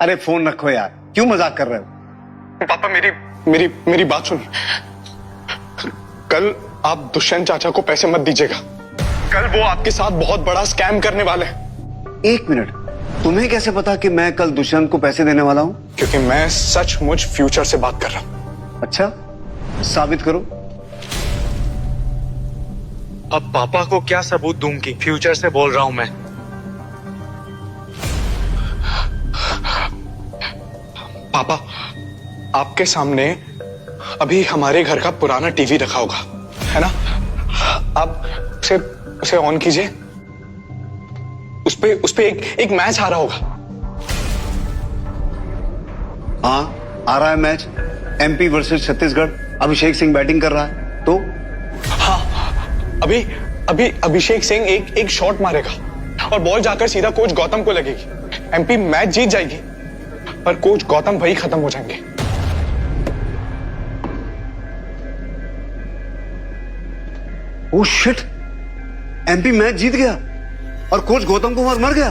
अरे फोन रखो यार, क्यों मजाक कर रहे हो? पापा मेरी मेरी मेरी बात सुनिए। कल आप दुष्यंत चाचा को पैसे मत दीजिएगा। कल वो आपके साथ बहुत बड़ा स्कैम करने वाले हैं। एक मिनट, तुम्हें कैसे पता कि मैं कल दुष्यंत को पैसे देने वाला हूँ? क्योंकि मैं सचमुच फ्यूचर से बात कर रहा हूं। अच्छा, साबित करो। अब पापा को क्या सबूत दूंगी? फ्यूचर से बोल रहा हूं मैं। पापा, आपके सामने अभी हमारे घर का पुराना टीवी रखा होगा, है ना? आप उसे ऑन कीजिए। उस पे एक मैच आ रहा होगा। हाँ, आ रहा है match. MP versus Chhattisgarh. Abhishek Singh batting कर रहा है तो? हाँ, अभी अभिषेक सिंह एक शॉट मारेगा और बॉल जाकर सीधा कोच गौतम को लगेगी। एमपी मैच जीत जाएगी, पर कोच गौतम वही खत्म हो जाएंगे। ओह शिट, एमपी मैच जीत गया और कोच गौतम कुमार मर गया।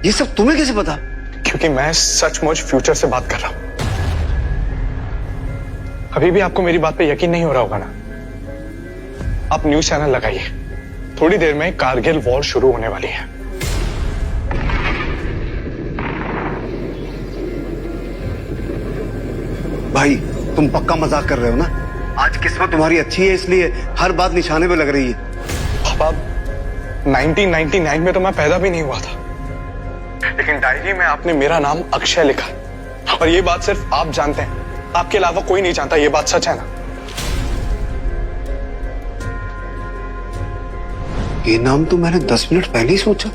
ये सब तुम्हें कैसे पता? क्योंकि मैं सचमुच फ्यूचर से बात कर रहा हूं। अभी भी आपको मेरी बात पे यकीन नहीं हो रहा होगा ना? आप न्यूज चैनल लगाइए, थोड़ी देर में कारगिल वॉर शुरू होने वाली है। भाई, तुम पक्का मजाक कर रहे हो ना? आज किस्मत तुम्हारी अच्छी है इसलिए हर बात निशाने पे लग रही है। अब 1999 में तो मैं पैदा भी नहीं हुआ था, लेकिन डायरी में आपने मेरा नाम अक्षय लिखा और ये बात सिर्फ आप जानते हैं। आपके अलावा कोई नहीं जानता। ये बात सच है ना? ये नाम तो मैंने 10 मिनट पहले ही सोचा।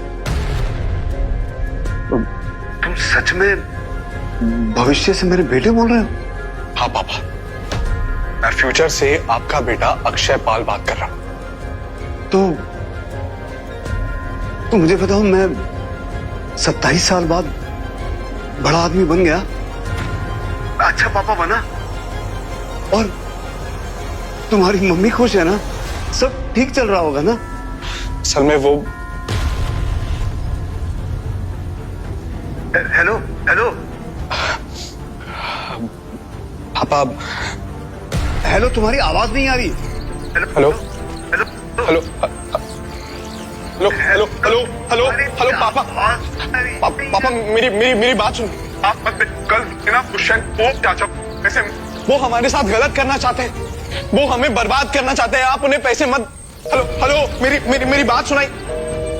तुम सच में भविष्य से मेरे बेटे बोल रहे हो? हाँ पापा, मैं फ्यूचर से आपका बेटा अक्षय पाल बात कर रहा हूं। तो मुझे बताओ, मैं 27 साल बाद बड़ा आदमी बन गया, अच्छा पापा बना, और तुम्हारी मम्मी खुश है ना? सब ठीक चल रहा होगा ना? असल में वो हेलो हेलो पापा, हेलो, तुम्हारी आवाज नहीं आ रही। Hello hello hello hello hello hello hello पापा, पापा मेरी बात सुन। आप कल ना दुष्यंत को चाचा पैसे, वो हमारे साथ गलत करना चाहते हैं, वो हमें बर्बाद करना चाहते हैं। आप उन्हें पैसे मत। हेलो हेलो मेरी बात सुनाई।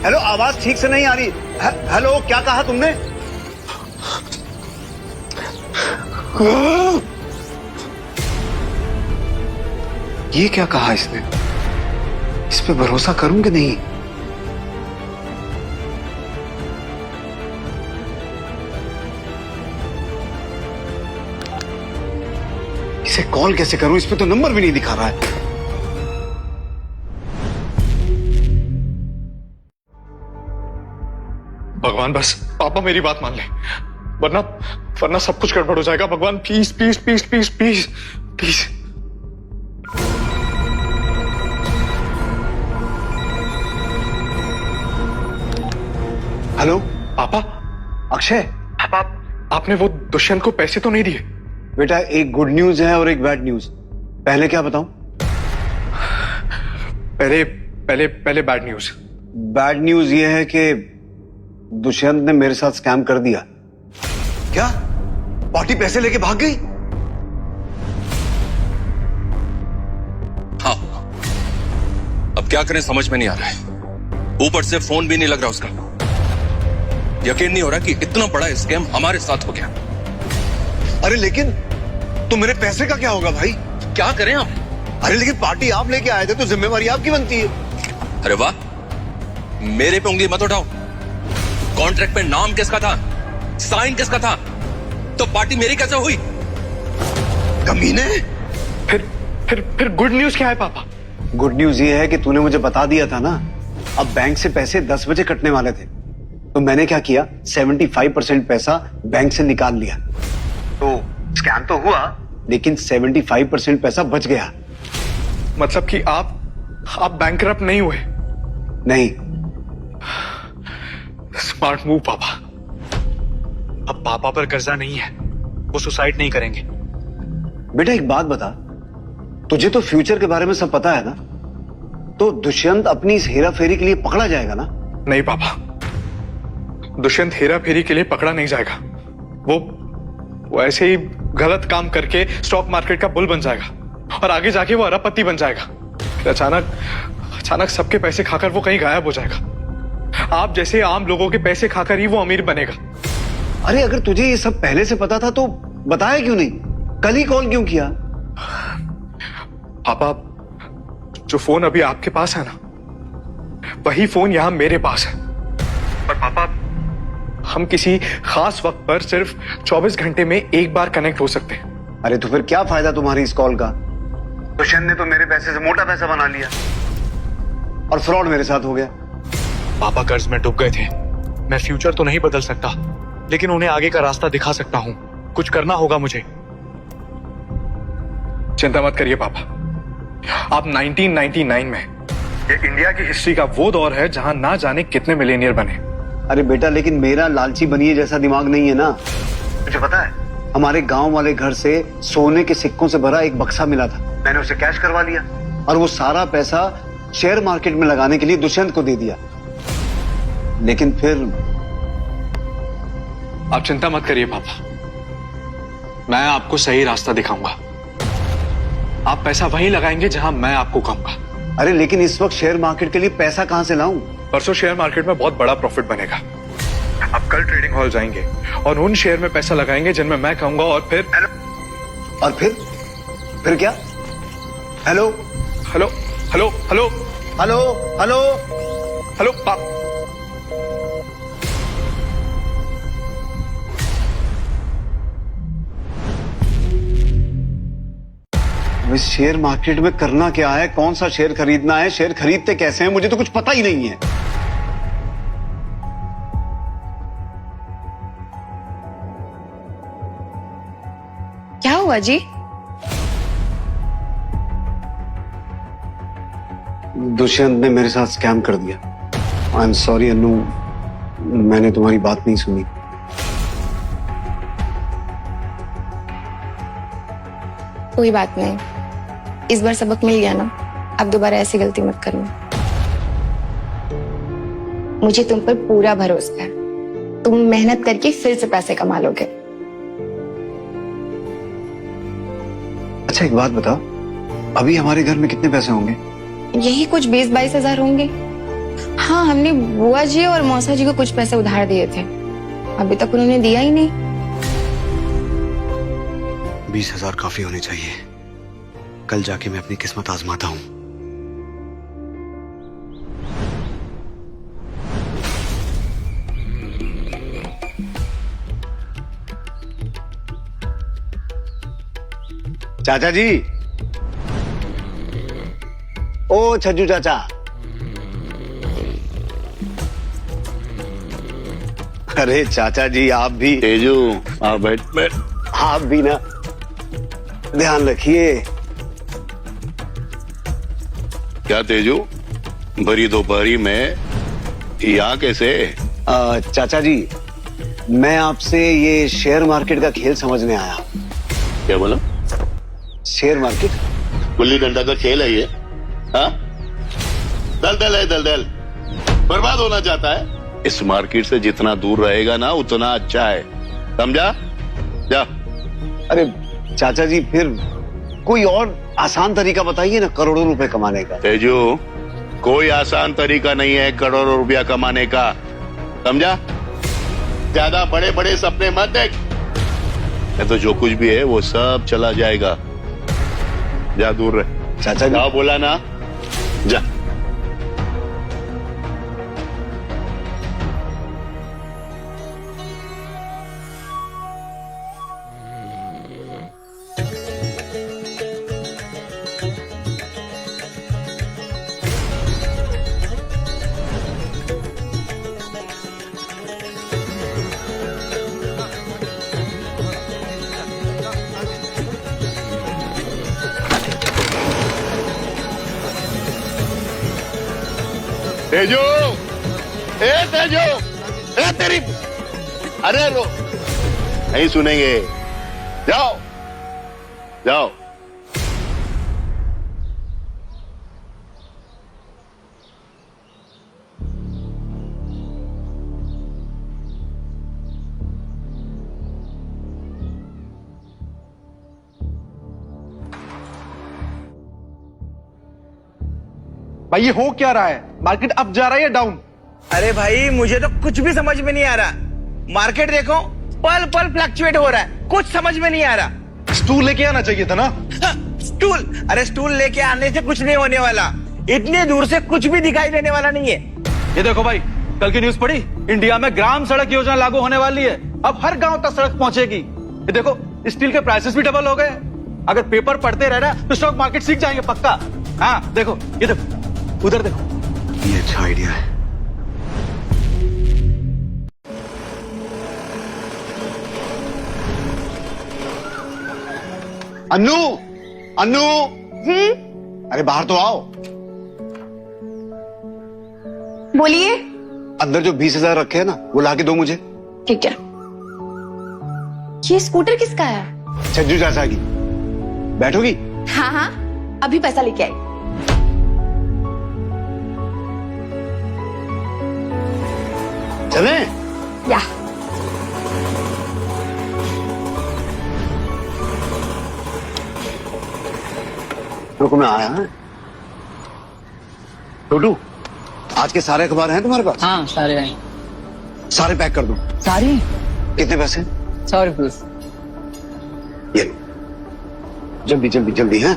हेलो, आवाज ठीक से नहीं आ रही। हेलो, क्या कहा तुमने? ये क्या कहा इसने? इस पे भरोसा करूं कि नहीं? इसे कॉल कैसे करूं? इस पे तो नंबर भी नहीं दिखा रहा है। भगवान, बस पापा मेरी बात मान ले, वरना सब कुछ गड़बड़ हो जाएगा। भगवान please please please please please please. Hello पापा, अक्षय। पापा आपने वो दुष्यंत को पैसे तो नहीं दिए? बेटा, एक गुड न्यूज है और एक बैड न्यूज। पहले क्या बताऊं? पहले बैड न्यूज। बैड न्यूज ये है कि दुष्यंत ने मेरे साथ स्कैम कर दिया। क्या? पार्टी पैसे लेके भाग गई? हाँ, अब क्या करें समझ में नहीं आ रहा है। ऊपर से फोन भी नहीं लग रहा उसका। यकीन नहीं हो रहा कि इतना बड़ा स्कैम हमारे साथ हो गया। अरे लेकिन तो मेरे पैसे का क्या होगा भाई? क्या करें हम? अरे लेकिन पार्टी आप लेके आए थे तो जिम्मेवारी आपकी बनती है। अरे वाह, मेरे पे उंगली मत उठाओ। कॉन्ट्रैक्ट पे नाम किसका था, साइन किसका था, तो पार्टी मेरी कैसे हुई? कमीने। फिर गुड न्यूज क्या है पापा? गुड न्यूज ये है कि तूने मुझे बता दिया था ना। अब बैंक से पैसे 10 बजे कटने वाले थे, तो मैंने क्या किया, 75% पैसा बैंक से निकाल लिया। तो स्कैम तो हुआ, लेकिन 75% पैसा बच गया। मतलब कि आप बैंकरप्ट नहीं हुए? नहीं। स्मार्ट मूव पापा, अब पापा पर कर्जा नहीं है, वो सुसाइड नहीं करेंगे। बेटा एक बात बता, तुझे तो फ्यूचर के बारे में सब पता है ना? तो दुष्यंत अपनी इस हेरा फेरी के लिए पकड़ा जाएगा ना? नहीं पापा, दुष्यंत हेरा फेरी के लिए पकड़ा नहीं जाएगा। वो ऐसे ही गलत काम करके स्टॉक मार्केट का बुल बन जाएगा और आगे जाके वो अरबपति बन जाएगा। फिर अचानक सबके पैसे खाकर वो कहीं गायब हो जाएगा। आप जैसे आम लोगों के पैसे खाकर ही वो अमीर बनेगा। अरे अगर तुझे ये सब पहले से पता था तो बताया क्यों नहीं? कल ही कॉल क्यों किया? पापा, जो फोन अभी आपके पास है ना, वही फोन यहां मेरे पास है। पर पापा, हम किसी खास वक्त पर सिर्फ 24 घंटे में एक बार कनेक्ट हो सकते हैं। अरे तो फिर क्या फायदा तुम्हारी इस कॉल का? दुष्यंत ने तो मेरे पैसे से मोटा पैसा बना लिया और फ्रॉड मेरे साथ हो गया। पापा कर्ज में डूब गए थे। मैं फ्यूचर तो नहीं बदल सकता, लेकिन उन्हें आगे का रास्ता दिखा सकता हूं। कुछ करना होगा मुझे। चिंता मत करिए पापा, आप 1999 में, ये इंडिया की हिस्ट्री का वो दौर है जहां ना जाने कितने मिलियनियर बने। अरे बेटा, लेकिन मेरा लालची बनिए जैसा दिमाग नहीं है ना। तुझे पता है, हमारे गांव वाले घर से सोने के सिक्कों से भरा एक बक्सा मिला था। मैंने उसे कैश करवा लिया और वो सारा पैसा शेयर मार्केट में लगाने के लिए दुष्यंत को दे दिया। लेकिन फिर आप चिंता मत करिए पापा, मैं आपको सही रास्ता दिखाऊंगा। आप पैसा वहीं लगाएंगे जहां मैं आपको कहूंगा। अरे लेकिन इस वक्त शेयर मार्केट के लिए पैसा कहां से लाऊं? परसों शेयर मार्केट में बहुत बड़ा प्रॉफिट बनेगा। आप कल ट्रेडिंग हॉल जाएंगे और उन शेयर में पैसा लगाएंगे जिनमें मैं कहूंगा। और फिर क्या? Hello hello hello hello hello hello hello इस शेयर मार्केट में करना क्या है? कौन सा शेयर खरीदना है? शेयर खरीदते कैसे हैं? मुझे तो कुछ पता ही नहीं है। क्या हुआ जी? दुष्यंत ने मेरे साथ स्कैम कर दिया। आई एम सॉरी अनु, मैंने तुम्हारी बात नहीं सुनी। कोई बात नहीं, इस बार सबक मिल गया ना। अब दोबारा ऐसी गलती मत करना। मुझे तुम पर पूरा भरोसा है। तुम मेहनत करके फिर से पैसे कमा लोगे। अच्छा एक बात बताओ, अभी हमारे घर में कितने पैसे होंगे? यही कुछ 20-22 हजार होंगे। हाँ, हमने बुआ जी और मौसा जी को कुछ पैसे उधार दिए थे, अभी तक उन्होंने दिया ही नहीं। 20,000 काफी होने चाहिए। कल जाके मैं अपनी किस्मत आजमाता हूं। चाचा जी, ओ छज्जू चाचा। अरे चाचा जी आप भी। तेजू, आप बैठ। आप भी ना ध्यान रखिए। क्या तेजू, भरी दोपहरी में यहाँ कैसे? चाचा जी, मैं आपसे ये शेयर मार्केट का खेल समझने आया। क्या बोला? शेयर मार्केट गुल्ली डंडा का खेल है ये? हाँ, दलदल है, दलदल। बर्बाद होना चाहता है। इस मार्केट से जितना दूर रहेगा ना उतना अच्छा है, समझा? जा। अरे चाचा जी, फिर कोई और आसान तरीका बताइए ना करोड़ों रुपए कमाने का। तेजू, कोई आसान तरीका नहीं है करोड़ों रुपया कमाने का, समझा? ज्यादा बड़े बड़े सपने मत देख, नहीं तो जो कुछ भी है वो सब चला जाएगा। जा, दूर रहे। चाचा जी, क्या बोला ना? जा। तेजू, ए तेजू, ए तेरी, अरे रो, नहीं सुनेंगे। जाओ जाओ। भाई ये हो क्या रहा है? मार्केट अप जा रहा है या डाउन? अरे भाई मुझे तो कुछ भी समझ में नहीं आ रहा। मार्केट देखो पल पल फ्लक्चुएट हो रहा है, कुछ समझ में नहीं आ रहा। स्टूल लेके आना चाहिए था ना। स्टूल? अरे स्टूल लेके आने से कुछ नहीं होने वाला, इतनी दूर से कुछ भी दिखाई देने वाला नहीं है। ये देखो भाई, कल की न्यूज पढ़ी? इंडिया में ग्राम सड़क योजना लागू होने वाली है। अब हर गांव तक सड़क पहुंचेगी। ये देखो स्टील के प्राइसेस भी डबल हो गए। अगर पेपर पढ़ते रहना तो स्टॉक मार्केट सीख जाएंगे पक्का। हाँ देखो, ये देखो, उधर देखो। ये अच्छा आइडिया है। अन्नू, अन्नू, अरे बाहर तो आओ। बोलिए। अंदर जो 20,000 रखे हैं ना, वो लाके दो मुझे। ठीक है। ये स्कूटर किसका है? छज्जू चाचा की। बैठोगी? हाँ हाँ, अभी पैसा लेके आई। चले? या रुको, मैं आया। टोटू, आज के सारे अखबार हैं तुम्हारे पास? हाँ सारे हैं। सारे पैक कर दो। सारी कितने पैसे? 100 रुपये। ये लो, जल्दी जल्दी जल्दी। हैं?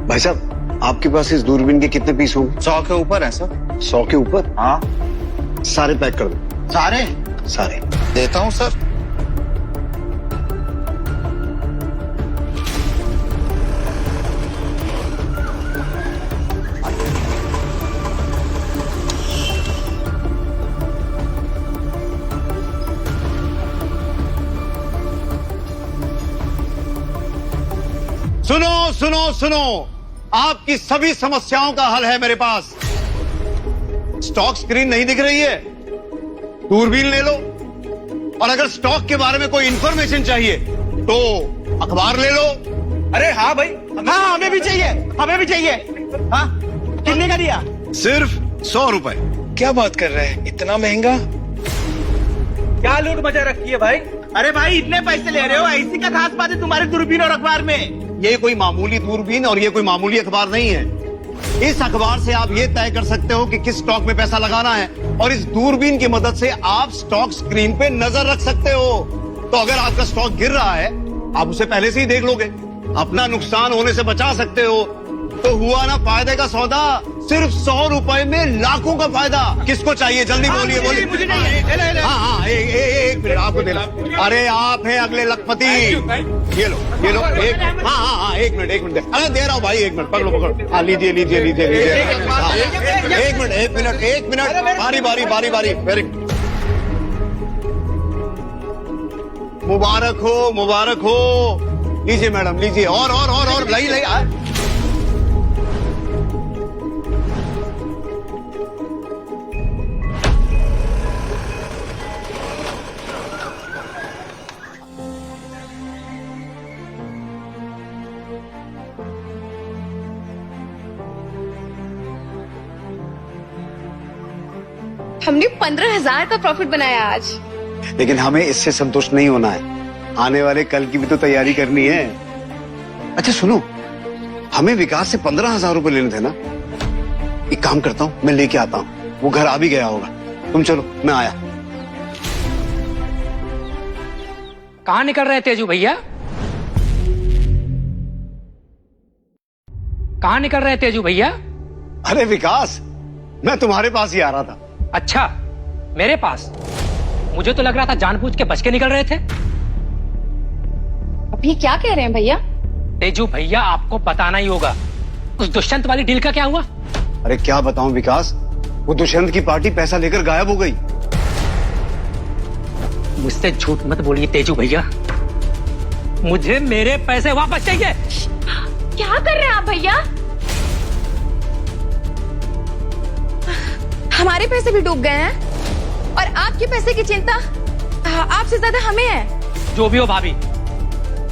भाई साहब, आपके पास इस दूरबीन के कितने पीस होंगे? 100 के ऊपर है सर। 100 के ऊपर? हाँ सारे पैक कर दो। सारे सारे। देता हूँ सर। सुनो सुनो सुनो, आपकी सभी समस्याओं का हल है मेरे पास। स्टॉक स्क्रीन नहीं दिख रही है? दूरबीन ले लो। और अगर स्टॉक के बारे में कोई इंफॉर्मेशन चाहिए तो अखबार ले लो। अरे हाँ भाई, हाँ हमें भी चाहिए, हमें भी चाहिए। हाँ कितने का दिया? सिर्फ 100 रुपए। क्या बात कर रहे हैं? इतना महंगा? क्या लूट मचा रखी है भाई? अरे भाई इतने पैसे ले रहे हो, ऐसी क्या खास बात है तुम्हारे दूरबीन और अखबार में? ये कोई मामूली दूरबीन और ये कोई मामूली अखबार नहीं है। इस अखबार से आप ये तय कर सकते हो कि किस स्टॉक में पैसा लगाना है, और इस दूरबीन की मदद से आप स्टॉक स्क्रीन पे नजर रख सकते हो। तो अगर आपका स्टॉक गिर रहा है, आप उसे पहले से ही देख लोगे, अपना नुकसान होने से बचा सकते हो। तो हुआ ना फायदे का सौदा। सिर्फ 100 रुपए में लाखों का फायदा। किसको चाहिए? जल्दी बोलिए बोलिए। मुझे नहीं। हाँ हाँ, एक मिनट, आपको देना। अरे आप हैं अगले लखपति। ये लो ये लो। एक हाँ हाँ हाँ, एक मिनट। अरे दे रहा हूँ भाई, एक मिनट, पकड़ो। हाँ लीजिए हाँ, एक मिनट। बारी। वेरी मुबारक हो। लीजिए मैडम, लीजिए। और लाई। हमने 15,000 का प्रॉफिट बनाया आज। लेकिन हमें इससे संतुष्ट नहीं होना है। आने वाले कल की भी तो तैयारी करनी है। अच्छा सुनो, हमें विकास से 15,000 रुपए लेने थे ना। एक काम करता हूँ, मैं लेके आता हूँ। वो घर आ भी गया होगा। तुम चलो, मैं आया। कहाँ निकल रहे तेजू भैया? कहाँ निकल रहे तेजू भैया? अरे विकास, मैं तुम्हारे पास ही आ रहा था। अच्छा, मेरे पास? मुझे तो लग रहा था जानबूझ के बच के निकल रहे थे। अभी क्या कह रहे हैं भैया? तेजू भैया, आपको बताना ही होगा, उस दुष्यंत वाली डील का क्या हुआ? अरे क्या बताऊं विकास, वो दुष्यंत की पार्टी पैसा लेकर गायब हो गई। मुझसे झूठ मत बोलिए तेजू भैया, मुझे मेरे पैसे वापस चाहिए। क्या कर रहे हैं आप भैया? हमारे पैसे भी डूब गए हैं और आपके पैसे की चिंता आपसे ज्यादा हमें है। जो भी हो भाभी,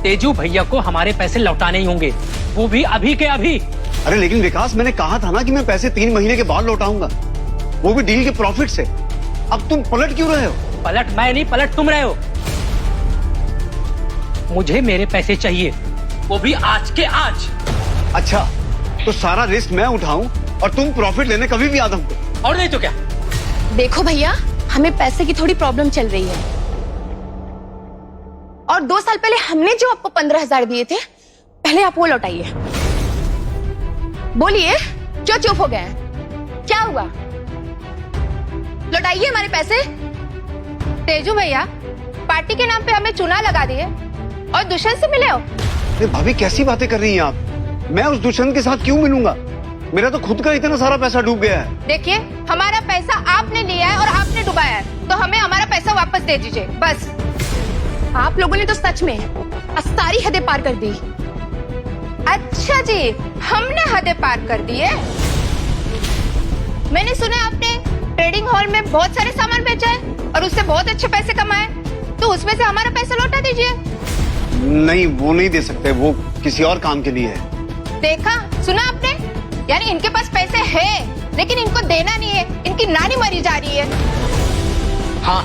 तेजू भैया को हमारे पैसे लौटाने ही होंगे, वो भी अभी के अभी। अरे लेकिन विकास, मैंने कहा था ना कि मैं पैसे 3 महीने के बाद लौटाऊंगा, वो भी डील के प्रॉफिट से। अब तुम पलट क्यों रहे हो? पलट मैं नहीं, पलट तुम रहे हो। मुझे मेरे पैसे चाहिए, वो भी आज के आज। अच्छा, तो सारा रिस्क मैं उठाऊं और तुम प्रॉफिट लेने कभी भी आदम को? और नहीं तो क्या। देखो भैया, हमें पैसे की थोड़ी प्रॉब्लम चल रही है और 2 साल पहले हमने जो आपको 15,000 दिए थे, पहले आप वो लौटाइए। बोलिए, क्यों चुप हो गए हैं? क्या हुआ? लौटाइए हमारे पैसे। तेजू भैया, पार्टी के नाम पे हमें चूना लगा दिए और दुष्यंत से मिले हो। अरे भाभी, कैसी बातें कर रही हैं आप? मैं उस दुष्यंत के साथ क्यों मिलूंगा? मेरा तो खुद का इतना सारा पैसा डूब गया है। देखिए, हमारा पैसा आपने लिया है और आपने डुबाया है, तो हमें हमारा पैसा वापस दे दीजिए बस। आप लोगों ने तो सच में सारी हदें पार कर दी। अच्छा जी, हमने हदें पार कर दी है। मैंने सुना आपने ट्रेडिंग हॉल में बहुत सारे सामान बेचा है और उससे बहुत अच्छे पैसे कमाए, तो उसमें से हमारा पैसा लौटा दीजिए। नहीं, वो नहीं दे सकते, वो किसी और काम के लिए है। देखा, सुना आपने? यानी इनके पास पैसे हैं, लेकिन इनको देना नहीं है। इनकी नानी मरी जा रही है। हाँ,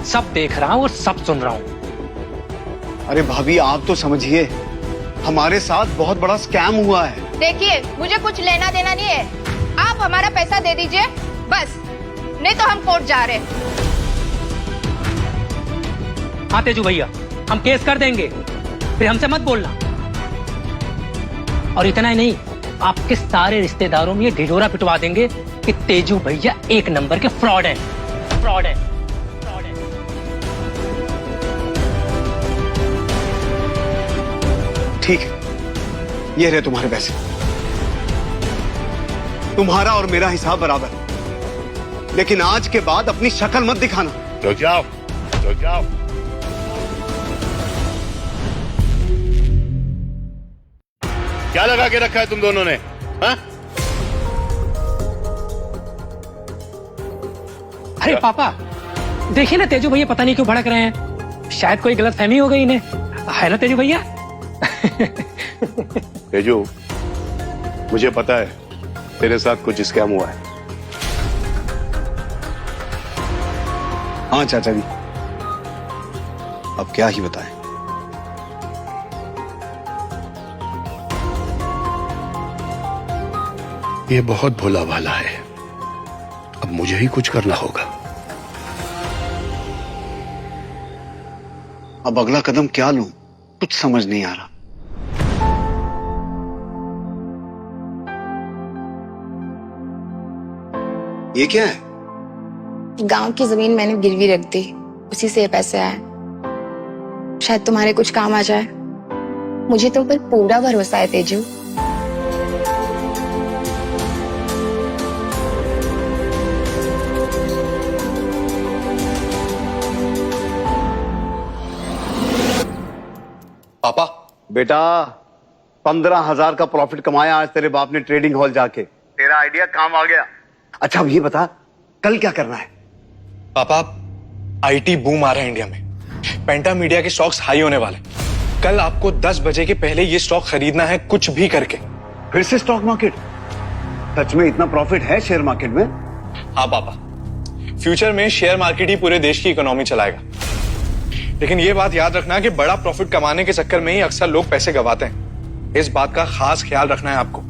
सब देख रहा हूँ और सब सुन रहा हूँ। अरे भाभी, आप तो समझिए, हमारे साथ बहुत बड़ा स्कैम हुआ है। देखिए, मुझे कुछ लेना देना नहीं है, आप हमारा पैसा दे दीजिए बस, नहीं तो हम कोर्ट जा रहे हैं। हाँ तेजू भैया, हम केस कर देंगे, फिर हमसे मत बोलना। और इतना ही नहीं, आपके सारे रिश्तेदारों में ये ढिढोरा पिटवा देंगे कि तेजू भैया एक नंबर के फ्रॉड है, फ्रॉड है, फ्रॉड है। ठीक है, ये रहे तुम्हारे पैसे। तुम्हारा और मेरा हिसाब बराबर, लेकिन आज के बाद अपनी शक्ल मत दिखाना। रुक जाओ, रुक जाओ। क्या लगा के रखा है तुम दोनों ने? हाँ? अरे पापा, देखिए ना, तेजू भैया पता नहीं क्यों भड़क रहे हैं। शायद कोई गलतफहमी हो गई इन्हें, है ना तेजू भैया? तेजू, मुझे पता है तेरे साथ कुछ स्कैम हुआ है। हाँ चाचा जी, अब क्या ही बताएं। ये बहुत भोला भाला है, अब मुझे ही कुछ करना होगा। अब अगला कदम क्या लूं, कुछ समझ नहीं आ रहा। ये क्या है? गांव की जमीन मैंने गिरवी रख दी, उसी से ये पैसे आए। शायद तुम्हारे कुछ काम आ जाए। मुझे तुम पर पूरा भरोसा है तेजू। पापा, बेटा, 15,000 का प्रॉफिट कमाया आज तेरे बाप ने ट्रेडिंग हॉल जाके। तेरा आइडिया काम आ गया। अच्छा, अब ये बता, कल क्या करना है? पापा, आईटी बूम आ रहा है इंडिया में। पेंटा मीडिया के स्टॉक्स हाई होने वाले। कल आपको 10 बजे के पहले ये स्टॉक खरीदना है, कुछ भी करके। फिर से स्टॉक मार्केट? सच में इतना प्रॉफिट है शेयर मार्केट में? हाँ पापा, फ्यूचर में शेयर मार्केट ही पूरे देश की इकोनॉमी चलाएगा। लेकिन ये बात याद रखना कि बड़ा प्रॉफिट कमाने के चक्कर में ही अक्सर लोग पैसे गंवाते हैं। इस बात का खास ख्याल रखना है आपको।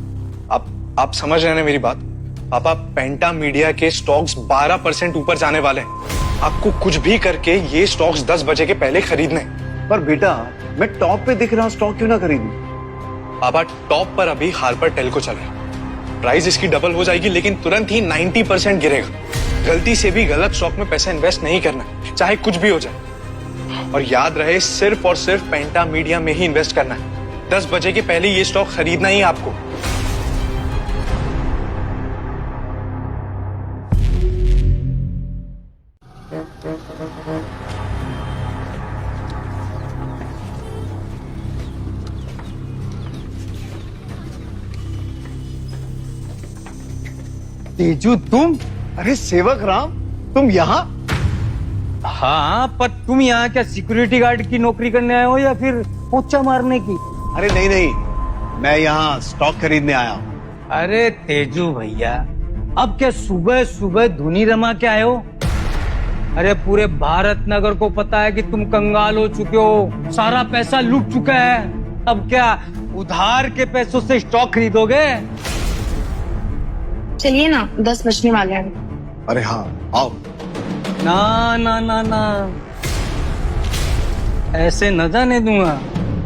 आप समझ रहे हैं मेरी बात? पापा, पेंटा मीडिया के स्टॉक्स 12% ऊपर जाने वाले हैं। आपको कुछ भी करके ये स्टॉक्स 10 बजे के पहले खरीदने। पर बेटा, मैं टॉप पे दिख रहा स्टॉक क्यों ना खरीदूं? पापा, टॉप पर अभी हार्पर टेल्को चल रहा है। प्राइस इसकी डबल हो जाएगी, लेकिन तुरंत ही 90% गिरेगा। गलती से भी गलत स्टॉक में पैसा इन्वेस्ट नहीं करना, चाहे कुछ भी हो जाए। और याद रहे, सिर्फ और सिर्फ पेंटा मीडिया में ही इन्वेस्ट करना है। 10 बजे के पहले ये स्टॉक खरीदना ही आपको। तेजू तुम? अरे सेवक राम, तुम यहाँ? हाँ, पर तुम यहाँ क्या सिक्योरिटी गार्ड की नौकरी करने आए हो या फिर पोछा मारने की? अरे नहीं नहीं, मैं यहाँ स्टॉक खरीदने आया हूँ। अरे तेजू भैया, अब क्या सुबह सुबह धुनी रमा के आए हो? अरे पूरे भारत नगर को पता है कि तुम कंगाल हो चुके हो, सारा पैसा लूट चुका है। अब क्या उधार के पैसों से स्टॉक खरीदोगे? चलिए ना, 10 बजने वाले हैं। अरे हाँ, आओ। ना ना ना ना, ऐसे न जाने दूंगा।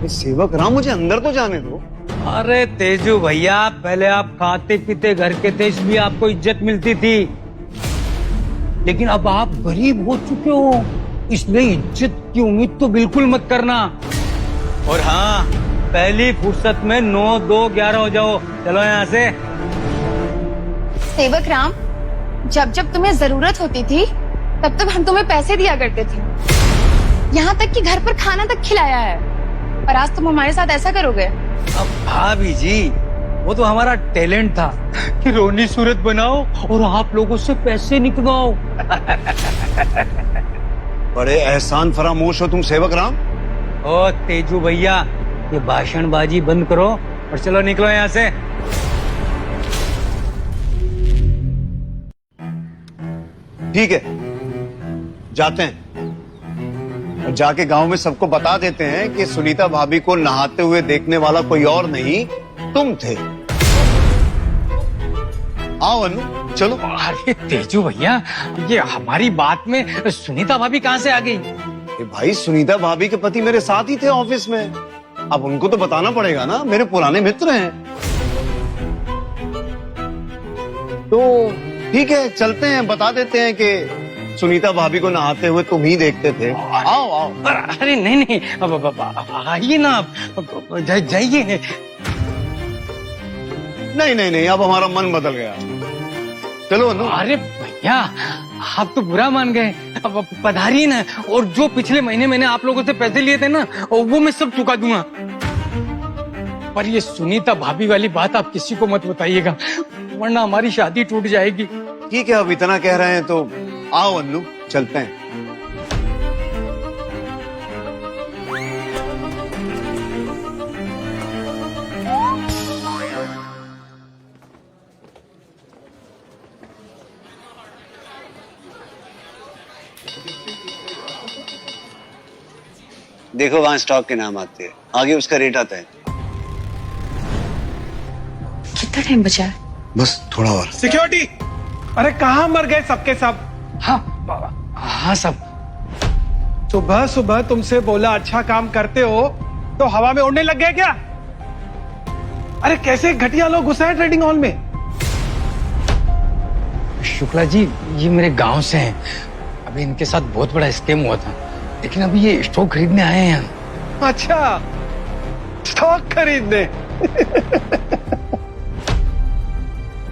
ये सेवक राम, मुझे अंदर तो जाने दो। अरे तेजू भैया, पहले आप खाते पीते घर के थे, इसलिए आपको इज्जत मिलती थी, लेकिन अब आप गरीब हो चुके हो, इसलिए इज्जत की उम्मीद तो बिल्कुल मत करना। और हाँ, पहली फुर्सत में 9, 2, 11 हो जाओ। चलो यहाँ से। सेवक राम, जब जब तुम्हें जरूरत होती थी तब तब हम तुम्हें पैसे दिया करते थे, यहाँ तक कि घर पर खाना तक खिलाया है, और आज तुम हमारे साथ ऐसा करोगे? अब भाभी जी, वो तो हमारा टैलेंट था कि रोनी सूरत बनाओ और आप लोगों से पैसे निकलवाओ। बड़े एहसान फरामोश हो तुम सेवक राम। ओ तेजू भैया, ये भाषणबाजी बंद करो और चलो निकलो यहाँ से। ठीक है, जाते हैं और जाके गांव में सबको बता देते हैं कि सुनीता भाभी को नहाते हुए देखने वाला कोई और नहीं, तुम थे। आओ अनु, चलो। अरे तेजू भैया, ये हमारी बात में सुनीता भाभी कहाँ से आ गई? ये भाई, सुनीता भाभी के पति मेरे साथ ही थे ऑफिस में, अब उनको तो बताना पड़ेगा ना, मेरे पुराने मित्र हैं। तो ठीक है, चलते हैं, बता देते हैं कि सुनीता भाभी को नहाते हुए तुम ही देखते थे। आओ आओ। अरे नहीं नहीं, अब आइए ना, जाइए। नहीं नहीं नहीं, अब हमारा मन बदल गया, चलो अनु। अरे भैया, आप तो बुरा मान गए, अब पधारिए ना, और जो पिछले महीने मैंने आप लोगों से पैसे लिए थे ना, वो मैं सब चुका दूंगा। पर ये सुनीता भाभी वाली बात आप किसी को मत बताइएगा, वरना हमारी शादी टूट जाएगी। ठीक है, अब इतना कह रहे हैं तो आओ अन्नू, चलते हैं। देखो वहां स्टॉक के नाम आते हैं, आगे उसका रेट आता है। कितना टाइम बचा है? बस थोड़ा और। सिक्योरिटी, अरे कहाँ मर गए सबके सब? हाँ सब। सुबह सुबह तुमसे बोला अच्छा काम करते हो तो हवा में उड़ने लग गए क्या? अरे कैसे घटिया लोग घुसे हैं ट्रेडिंग हॉल में? शुक्ला जी, ये मेरे गांव से हैं, अभी इनके साथ बहुत बड़ा स्कैम हुआ था, लेकिन अभी ये स्टॉक खरीदने आए हैं यहाँ। अच्छा, स्टॉक खरीदने।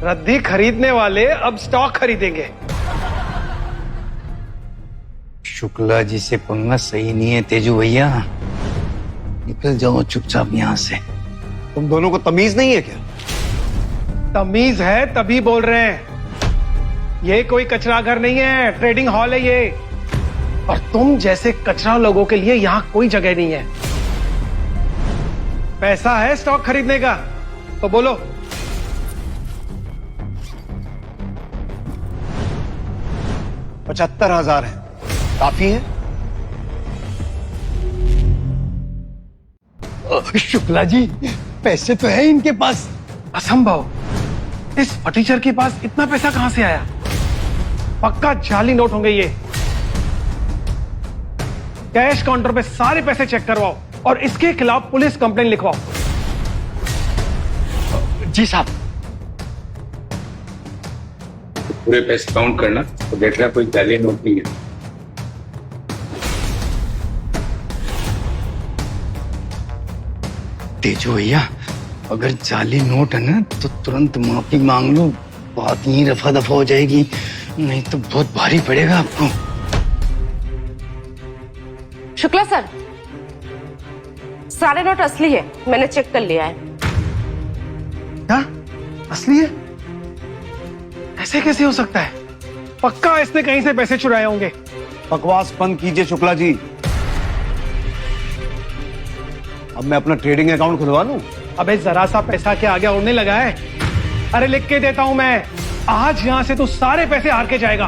रद्दी खरीदने वाले अब स्टॉक खरीदेंगे। शुक्ला जी से पंगा सही नहीं है तेजू भैया, निकल जाओ चुपचाप यहाँ से। तुम दोनों को तमीज नहीं है क्या? तमीज है तभी बोल रहे हैं, ये कोई कचरा घर नहीं है, ट्रेडिंग हॉल है ये, और तुम जैसे कचरा लोगों के लिए यहाँ कोई जगह नहीं है। पैसा है स्टॉक खरीदने का तो बोलो। $75,000 है, काफी है? शुक्ला जी, पैसे तो है इनके पास। असंभव, इस फटीचर के पास इतना पैसा कहां से आया? पक्का जाली नोट होंगे ये। कैश काउंटर पे सारे पैसे चेक करवाओ और इसके खिलाफ पुलिस कंप्लेंट लिखवाओ। जी साहब। पूरे पैसे काउंट करना तो देखना कोई जाली नोट नहीं है। तेजू भैया, अगर जाली नोट है ना तो तुरंत माफी मांग लो, बात यहीं रफा दफा हो जाएगी, नहीं तो बहुत भारी पड़ेगा आपको। शुक्ला सर, सारे नोट असली है, मैंने चेक कर लिया है। क्या? असली है? ऐसे कैसे हो सकता है? पक्का इसने कहीं से पैसे चुराए होंगे। बकवास बंद कीजिए शुक्ला जी। अब मैं अपना ट्रेडिंग अकाउंट खुलवा लूं? अबे जरा सा पैसा के आगे उड़ने लगा है। अरे लिख के देता हूं मैं, आज यहां से तू सारे पैसे हार के जाएगा।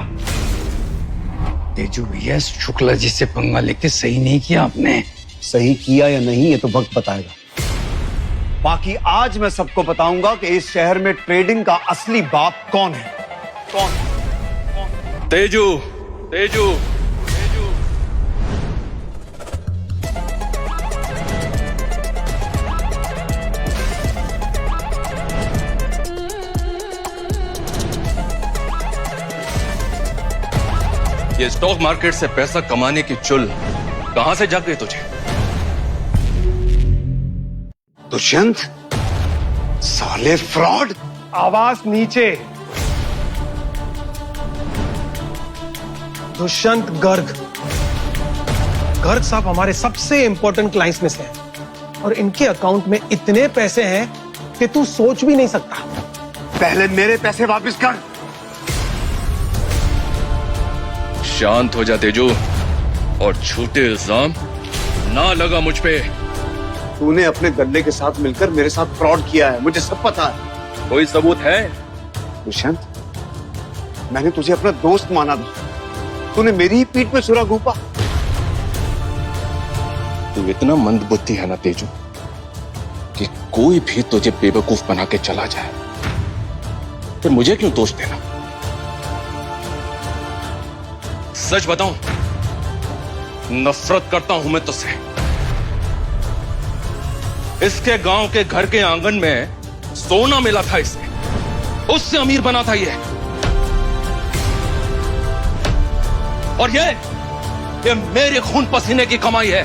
तेजू भैया, शुक्ला जी से पंगा लेके सही नहीं किया आपने। सही किया या नहीं ये तो वक्त बताएगा। बाकी आज मैं सबको बताऊंगा कि इस शहर में ट्रेडिंग का असली बाप कौन है। कौन? तेजू तेजू तेजू। ये स्टॉक मार्केट से पैसा कमाने की चुल कहां से जाग गई तुझे? दुष्यंत, साले फ्रॉड। आवाज नीचे। दुष्यंत गर्ग। गर्ग साहब हमारे सबसे इंपॉर्टेंट क्लाइंट्स में से हैं और इनके अकाउंट में इतने पैसे हैं कि तू सोच भी नहीं सकता। पहले मेरे पैसे वापस कर। शांत हो जा तेजू, और झूठे इल्जाम ना लगा मुझ पे। तूने अपने गले के साथ मिलकर मेरे साथ फ्रॉड किया है, मुझे सब पता है। कोई सबूत है? दुष्यंत, मैंने तुझे अपना दोस्त माना था, तूने मेरी ही पीठ पे छुरा घोंपा। तू इतना मंदबुद्धि है ना तेजू कि कोई भी तुझे बेवकूफ बना के चला जाए, फिर मुझे क्यों दोष देना? सच बताऊं, नफरत करता हूं मैं तुझसे। इसके गांव के घर के आंगन में सोना मिला था इसे, उससे अमीर बना था ये। और ये मेरे खून पसीने की कमाई है।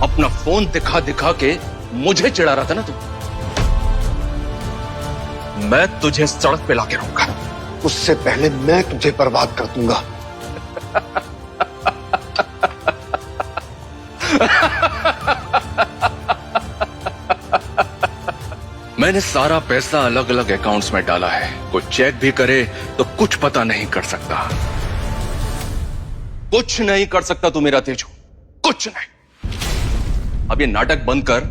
अपना फोन दिखा दिखा के मुझे चिढ़ा रहा था ना तू। मैं तुझे सड़क पे लाके रहूंगा। उससे पहले मैं तुझे बर्बाद कर दूंगा। मैंने सारा पैसा अलग अलग अकाउंट्स में डाला है। कोई चेक भी करे तो कुछ पता नहीं कर सकता। कुछ नहीं कर सकता तू मेरा तेजू, कुछ नहीं। अब ये नाटक बंद कर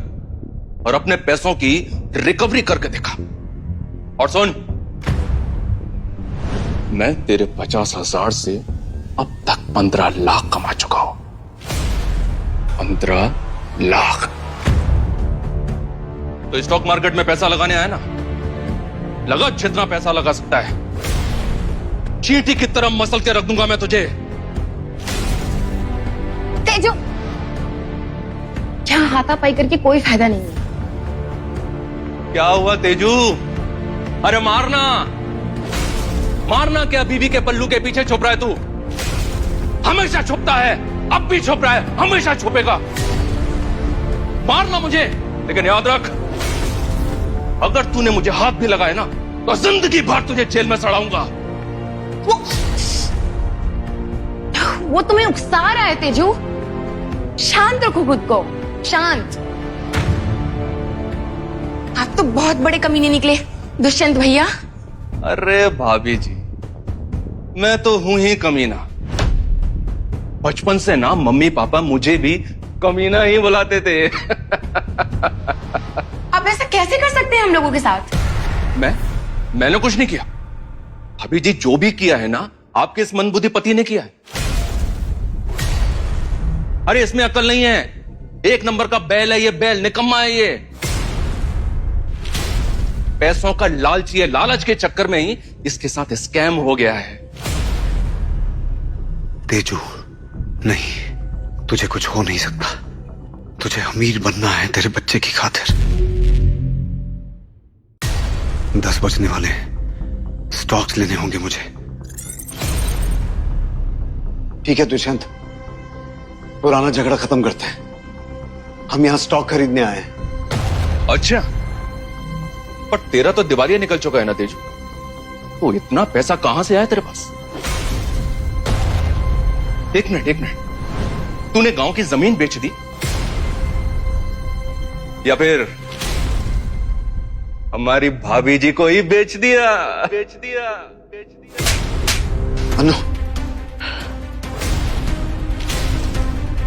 और अपने पैसों की रिकवरी करके दिखा। और सुन, मैं तेरे 50,000 से अब तक 15 लाख कमा चुका हूं। 15 लाख। तो स्टॉक मार्केट में पैसा लगाने आया ना, लगा जितना पैसा लगा सकता है। चींटी की तरह मसल के रख दूंगा मैं तुझे। तेजू, यहाँ हाथापाई करके कोई फायदा नहीं है। क्या हुआ तेजू? अरे मारना, मारना क्या? बीवी के पल्लू के पीछे छुप रहा है तू? हमेशा छुपता है, अब भी छुप रहा है, हमेशा छुपेगा। मारना मुझे, लेकिन याद रख, अगर तूने मुझे हाथ भी लगाया ना तो जिंदगी भर तुझे जेल में सड़ाऊंगा। वो तुम्हें उकसा रहा है तेजू। शांत रखो खुद को, शांत। आप तो बहुत बड़े कमीने निकले दुष्यंत भैया। अरे भाभी जी, मैं तो हूं ही कमीना। बचपन से ना मम्मी पापा मुझे भी कमीना ही बुलाते थे। आप ऐसा कैसे कर सकते हैं हम लोगों के साथ? मैंने कुछ नहीं किया। भाभी जी, जो भी किया है ना आपके इस मंदबुद्धि पति ने किया है। अरे इसमें अकल नहीं है। एक नंबर का बैल है ये, बैल निकम्मा है ये। पैसों का लालची है, लालच के चक्कर में ही इसके साथ स्कैम हो गया है। तेजू, नहीं, तुझे कुछ हो नहीं सकता। तुझे अमीर बनना है तेरे बच्चे की खातिर। 10 बजने वाले, स्टॉक्स लेने होंगे मुझे। ठीक है दुष्यंत, पुराना झगड़ा खत्म करते हैं। हम यहां स्टॉक खरीदने आए हैं। अच्छा, पर तेरा तो दिवालिया निकल चुका है ना तेजू। तो इतना पैसा कहां से आया तेरे पास? एक मिनट, तूने गांव की जमीन बेच दी या फिर हमारी भाभी जी को ही बेच दिया। अनु,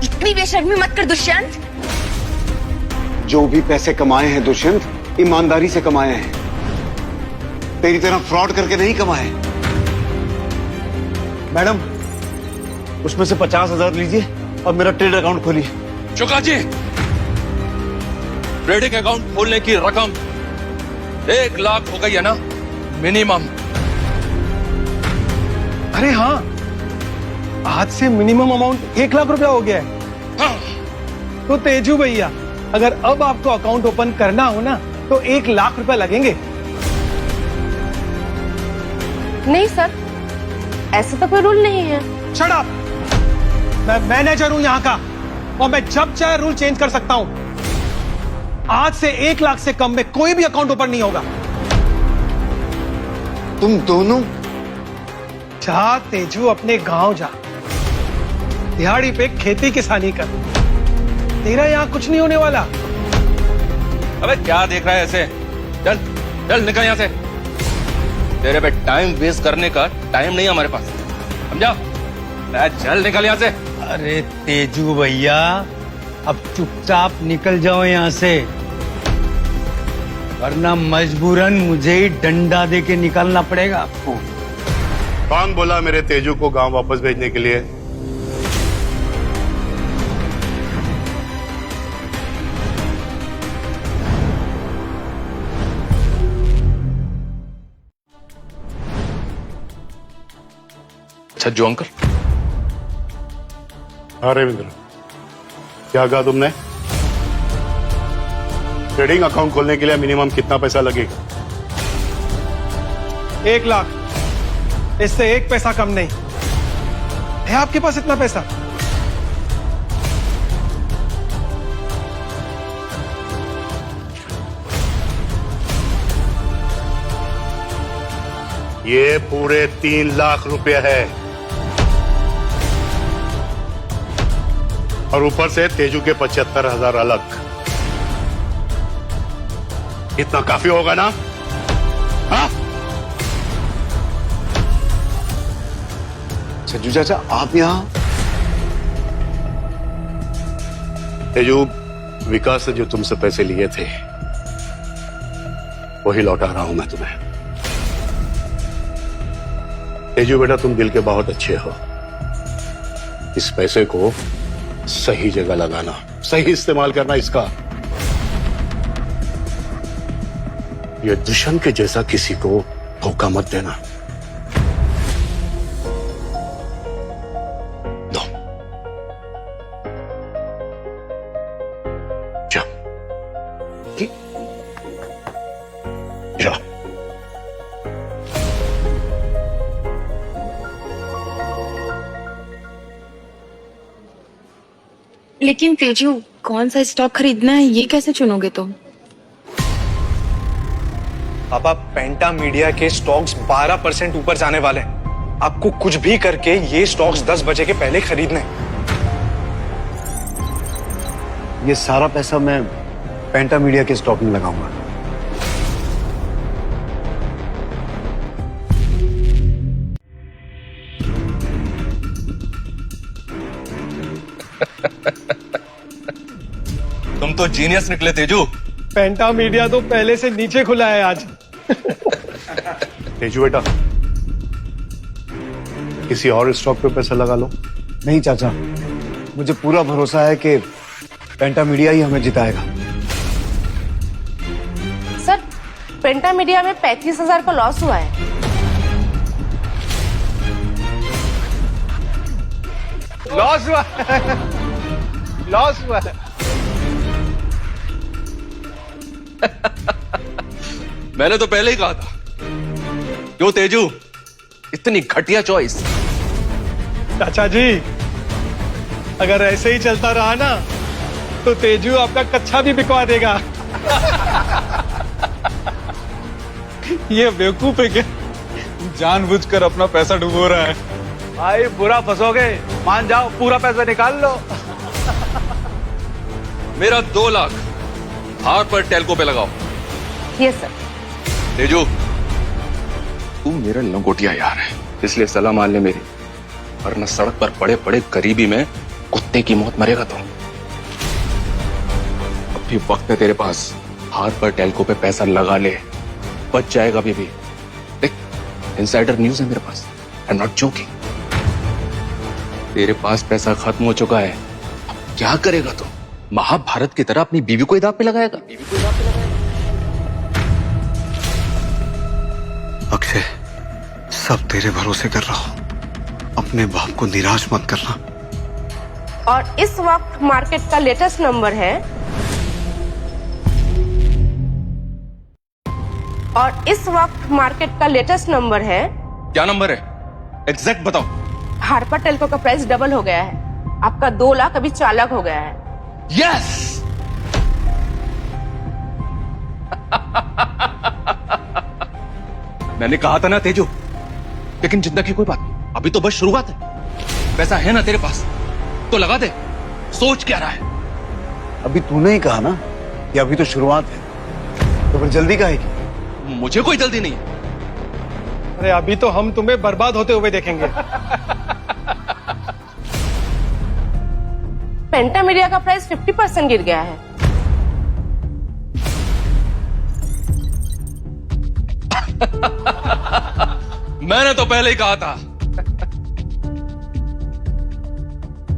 इतनी बेशर्मी मत कर दुष्यंत। जो भी पैसे कमाए हैं दुष्यंत ईमानदारी से कमाए हैं, तेरी तरह फ्रॉड करके नहीं कमाए। मैडम, उसमें से 50,000 लीजिए और मेरा ट्रेड अकाउंट खोलिए। शुक्ला जी, ट्रेडिंग अकाउंट खोलने की रकम 1 लाख हो गई है ना मिनिमम। अरे हाँ, आज से मिनिमम अमाउंट 1 लाख रुपया हो गया है। हाँ। तो तेजू भैया, अगर अब आपको अकाउंट ओपन करना हो ना तो 1 लाख रुपया लगेंगे। नहीं सर, ऐसा तो कोई रूल नहीं है। Shut up! मैं मैनेजर हूं यहाँ का और मैं जब चाहे रूल चेंज कर सकता हूं। आज से 1 लाख से कम में कोई भी अकाउंट ओपन नहीं होगा। तुम दोनों जा तेजू, अपने गांव जा, दिहाड़ी पे खेती किसानी कर। तेरा यहाँ कुछ नहीं होने वाला। अबे क्या देख रहा है ऐसे? चल चल निकल यहाँ से। तेरे पे टाइम वेस्ट करने का टाइम नहीं है हमारे पास, समझा? चल निकल यहाँ से। अरे तेजू भैया, अब चुपचाप निकल जाओ यहाँ से, वरना मजबूरन मुझे ही डंडा दे के निकलना पड़ेगा आपको। कौन बोला मेरे तेजू को गांव वापस भेजने के लिए? छज्जू अंकल। हाँ रविंद्र, क्या कहा तुमने? ट्रेडिंग अकाउंट खोलने के लिए मिनिमम कितना पैसा लगेगा? 1 लाख, इससे 1 पैसा कम नहीं है। आपके पास इतना पैसा? ये पूरे 3 लाख रुपए है और ऊपर से तेजू के 75,000 अलग। इतना काफी होगा ना? हाँ? सज्जू चाचा, आप यहाँ? तेजू, विकास से जो तुमसे पैसे लिए थे वही लौटा रहा हूं मैं तुम्हें। तेजू बेटा, तुम दिल के बहुत अच्छे हो। इस पैसे को सही जगह लगाना, सही इस्तेमाल करना इसका। ये दुश्मन के जैसा किसी को धोखा मत देना। दो। जाओ। जाओ। लेकिन तेजू, कौन सा स्टॉक खरीदना है ये कैसे चुनोगे तुम? पापा, पेंटा मीडिया के स्टॉक्स 12% ऊपर जाने वाले हैं। आपको कुछ भी करके ये स्टॉक्स 10 बजे के पहले खरीदने। ये सारा पैसा मैं पेंटा मीडिया के स्टॉक में लगाऊंगा। तुम तो जीनियस निकले तेजू। पेंटा मीडिया तो पहले से नीचे खुला है आज। तेजू बेटा, किसी और स्टॉक पे पैसा लगा लो। नहीं चाचा, मुझे पूरा भरोसा है कि पेंटा मीडिया ही हमें जिताएगा। सर, पेंटा मीडिया में 35,000 का लॉस हुआ है। लॉस हुआ लॉस हुआ है। मैंने तो पहले ही कहा था। क्यों तेजू, इतनी घटिया चॉइस? चाचा जी, अगर ऐसे ही चलता रहा ना तो तेजू आपका कच्चा भी बिकवा देगा। ये बेवकूफ है क्या? जानबूझकर अपना पैसा डुबो रहा है। भाई बुरा फंसोगे, मान जाओ, पूरा पैसा निकाल लो। मेरा 2 लाख हार पर टेल्को पे लगाओ। Yes sir. तेजू, तू मेरा लंगोटिया यार है, इसलिए सलाह मान ले मेरी, वरना सड़क पर पड़े पड़े गरीबी में कुत्ते की मौत मरेगा तो। अभी वक्त है तेरे पास, हाथ पर टेल्को पे पैसा लगा ले, बच जाएगा अभी भी। देख, इनसाइडर न्यूज है मेरे पास, आई एम नॉट जोकिंग। तेरे पास पैसा खत्म हो चुका है, अब क्या करेगा तू? महाभारत की तरह अपनी बीवी को ही दांव पे लगाएगा? अक्षय, सब तेरे भरोसे कर रहा हूं, अपने बाप को निराश मत करना। और इस वक्त मार्केट का लेटेस्ट नंबर है, और इस वक्त मार्केट का लेटेस्ट नंबर है। क्या नंबर है? एग्जैक्ट बताओ। हार्पर टेल्को का प्राइस डबल हो गया है, आपका 2 लाख अभी 4 लाख हो गया है। यस! मैंने कहा था ना तेजू, लेकिन चिंता की कोई बात नहीं, अभी तो बस शुरुआत है। पैसा है ना तेरे पास तो लगा दे, सोच क्या रहा है? अभी तूने ही कहा ना कि अभी तो शुरुआत है, तो फिर जल्दी काहे की? मुझे कोई जल्दी नहीं है। अरे अभी तो हम तुम्हें बर्बाद होते हुए देखेंगे। पेंटामीडिया का प्राइस 50% गिर गया है। मैंने तो पहले ही कहा था।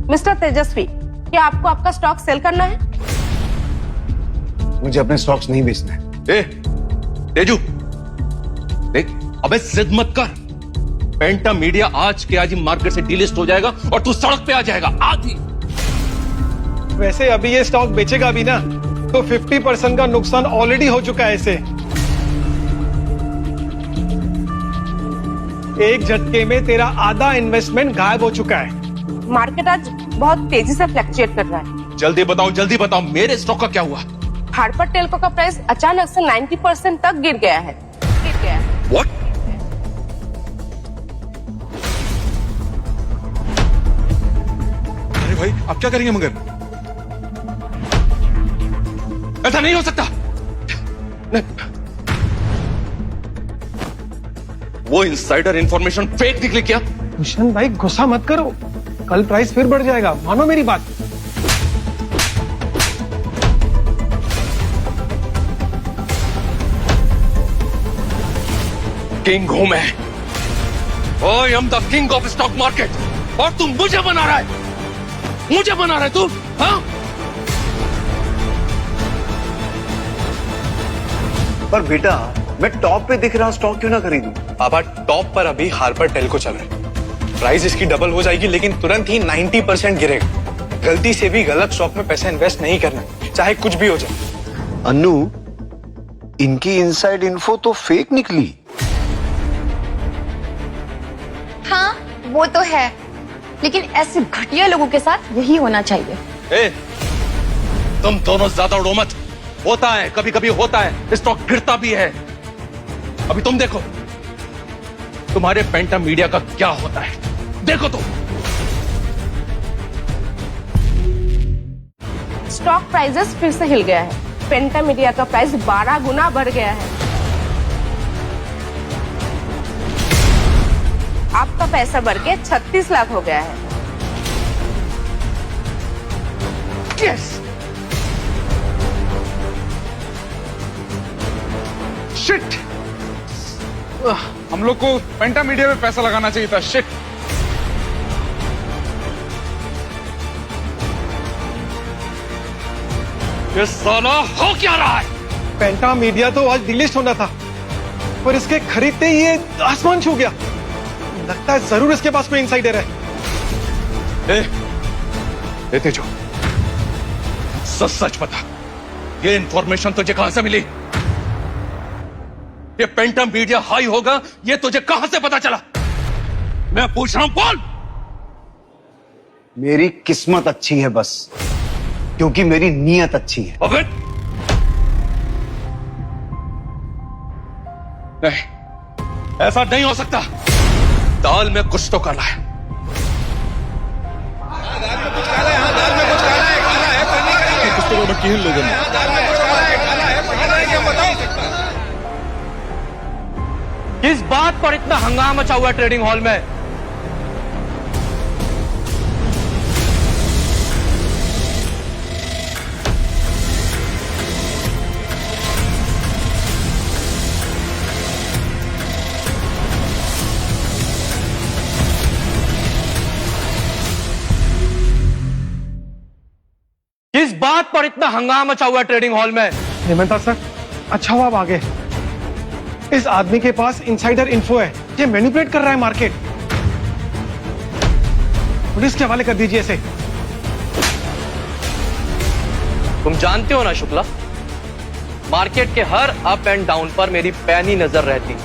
मिस्टर तेजस्वी, क्या आपको आपका स्टॉक सेल करना है? मुझे अपने स्टॉक्स नहीं बेचना है। ए, तेजू, देख, अबे जिद मत कर। पेंटा मीडिया आज के आज ही मार्केट से डीलिस्ट हो जाएगा और तू सड़क पे आ जाएगा आज ही। वैसे अभी ये स्टॉक बेचेगा भी ना तो 50% का नुकसान ऑलरेडी हो चुका है इसे। एक झटके में तेरा आधा इन्वेस्टमेंट गायब हो चुका है। मार्केट आज बहुत तेजी से फ्लक्चुएट कर रहा है। जल्दी बताओ, मेरे स्टॉक का क्या हुआ? हार्पर टेल्को का प्राइस अचानक से 90% तक गिर गया है। What? अरे भाई, आप क्या करेंगे मगर? ऐसा नहीं हो सकता। नहीं। वो इनसाइडर इंफॉर्मेशन फेक निकली क्या? भूषण भाई, गुस्सा मत करो, कल प्राइस फिर बढ़ जाएगा, मानो मेरी बात। किंग हूं मैं, I am the king of stock market, और तू मुझे बना रहा है, मुझे बना रहा है तू, हाँ? पर बेटा, मैं टॉप पे दिख रहा स्टॉक क्यों ना खरीदूं? पापा, टॉप पर अभी हार्पर टेल्को चल रहा है, प्राइस इसकी डबल हो जाएगी, लेकिन तुरंत ही 90% गिरेगा। गलती से भी गलत स्टॉक में पैसा इन्वेस्ट नहीं करना, चाहे कुछ भी हो जाए। अन्नू, इनकी इनसाइड इन्फो तो फेक निकली। हाँ, वो तो है, लेकिन ऐसे घटिया लोगों के साथ यही होना चाहिए। ए, तुम दोनों ज्यादा उड़ो मत। होता है, कभी कभी होता है, स्टॉक गिरता भी है। अभी तुम देखो तुम्हारे पेंटा मीडिया का क्या होता है, देखो तुम। स्टॉक प्राइसेस फिर से हिल गया है। पेंटा मीडिया का प्राइस 12 गुना बढ़ गया है। आपका पैसा बढ़ के 36 लाख हो गया है। Yes! शिट! हम लोग को पेंटा मीडिया में पैसा लगाना चाहिए था। शिट! ये साला हो क्या रहा है? पेंटा मीडिया तो आज डिलिस्ट होना था, पर इसके खरीदते ही ये आसमान छू गया। लगता है जरूर इसके पास कोई इनसाइडर है। ए तेजो, सच सच बता, ये इंफॉर्मेशन तुझे कहां से मिली? ये पेंटा मीडिया हाई होगा, ये तुझे कहां से पता चला? मैं पूछ रहा हूं, बोल। मेरी किस्मत अच्छी है बस, क्योंकि मेरी नीयत अच्छी है। अबे नहीं, ऐसा नहीं हो सकता। दाल में कुछ तो काला है। किस बात पर इतना हंगामा मचा हुआ है ट्रेडिंग हॉल में? किस बात पर इतना हंगामा मचा हुआ है ट्रेडिंग हॉल में? हेमंता सर, अच्छा हुआ आप आ गए। इस आदमी के पास इनसाइडर इन्फो है, ये मैनिपुलेट कर रहा है मार्केट। पुलिस के हवाले कर दीजिए इसे। तुम जानते हो ना शुक्ला, मार्केट के हर अप एंड डाउन पर मेरी पैनी नजर रहती है।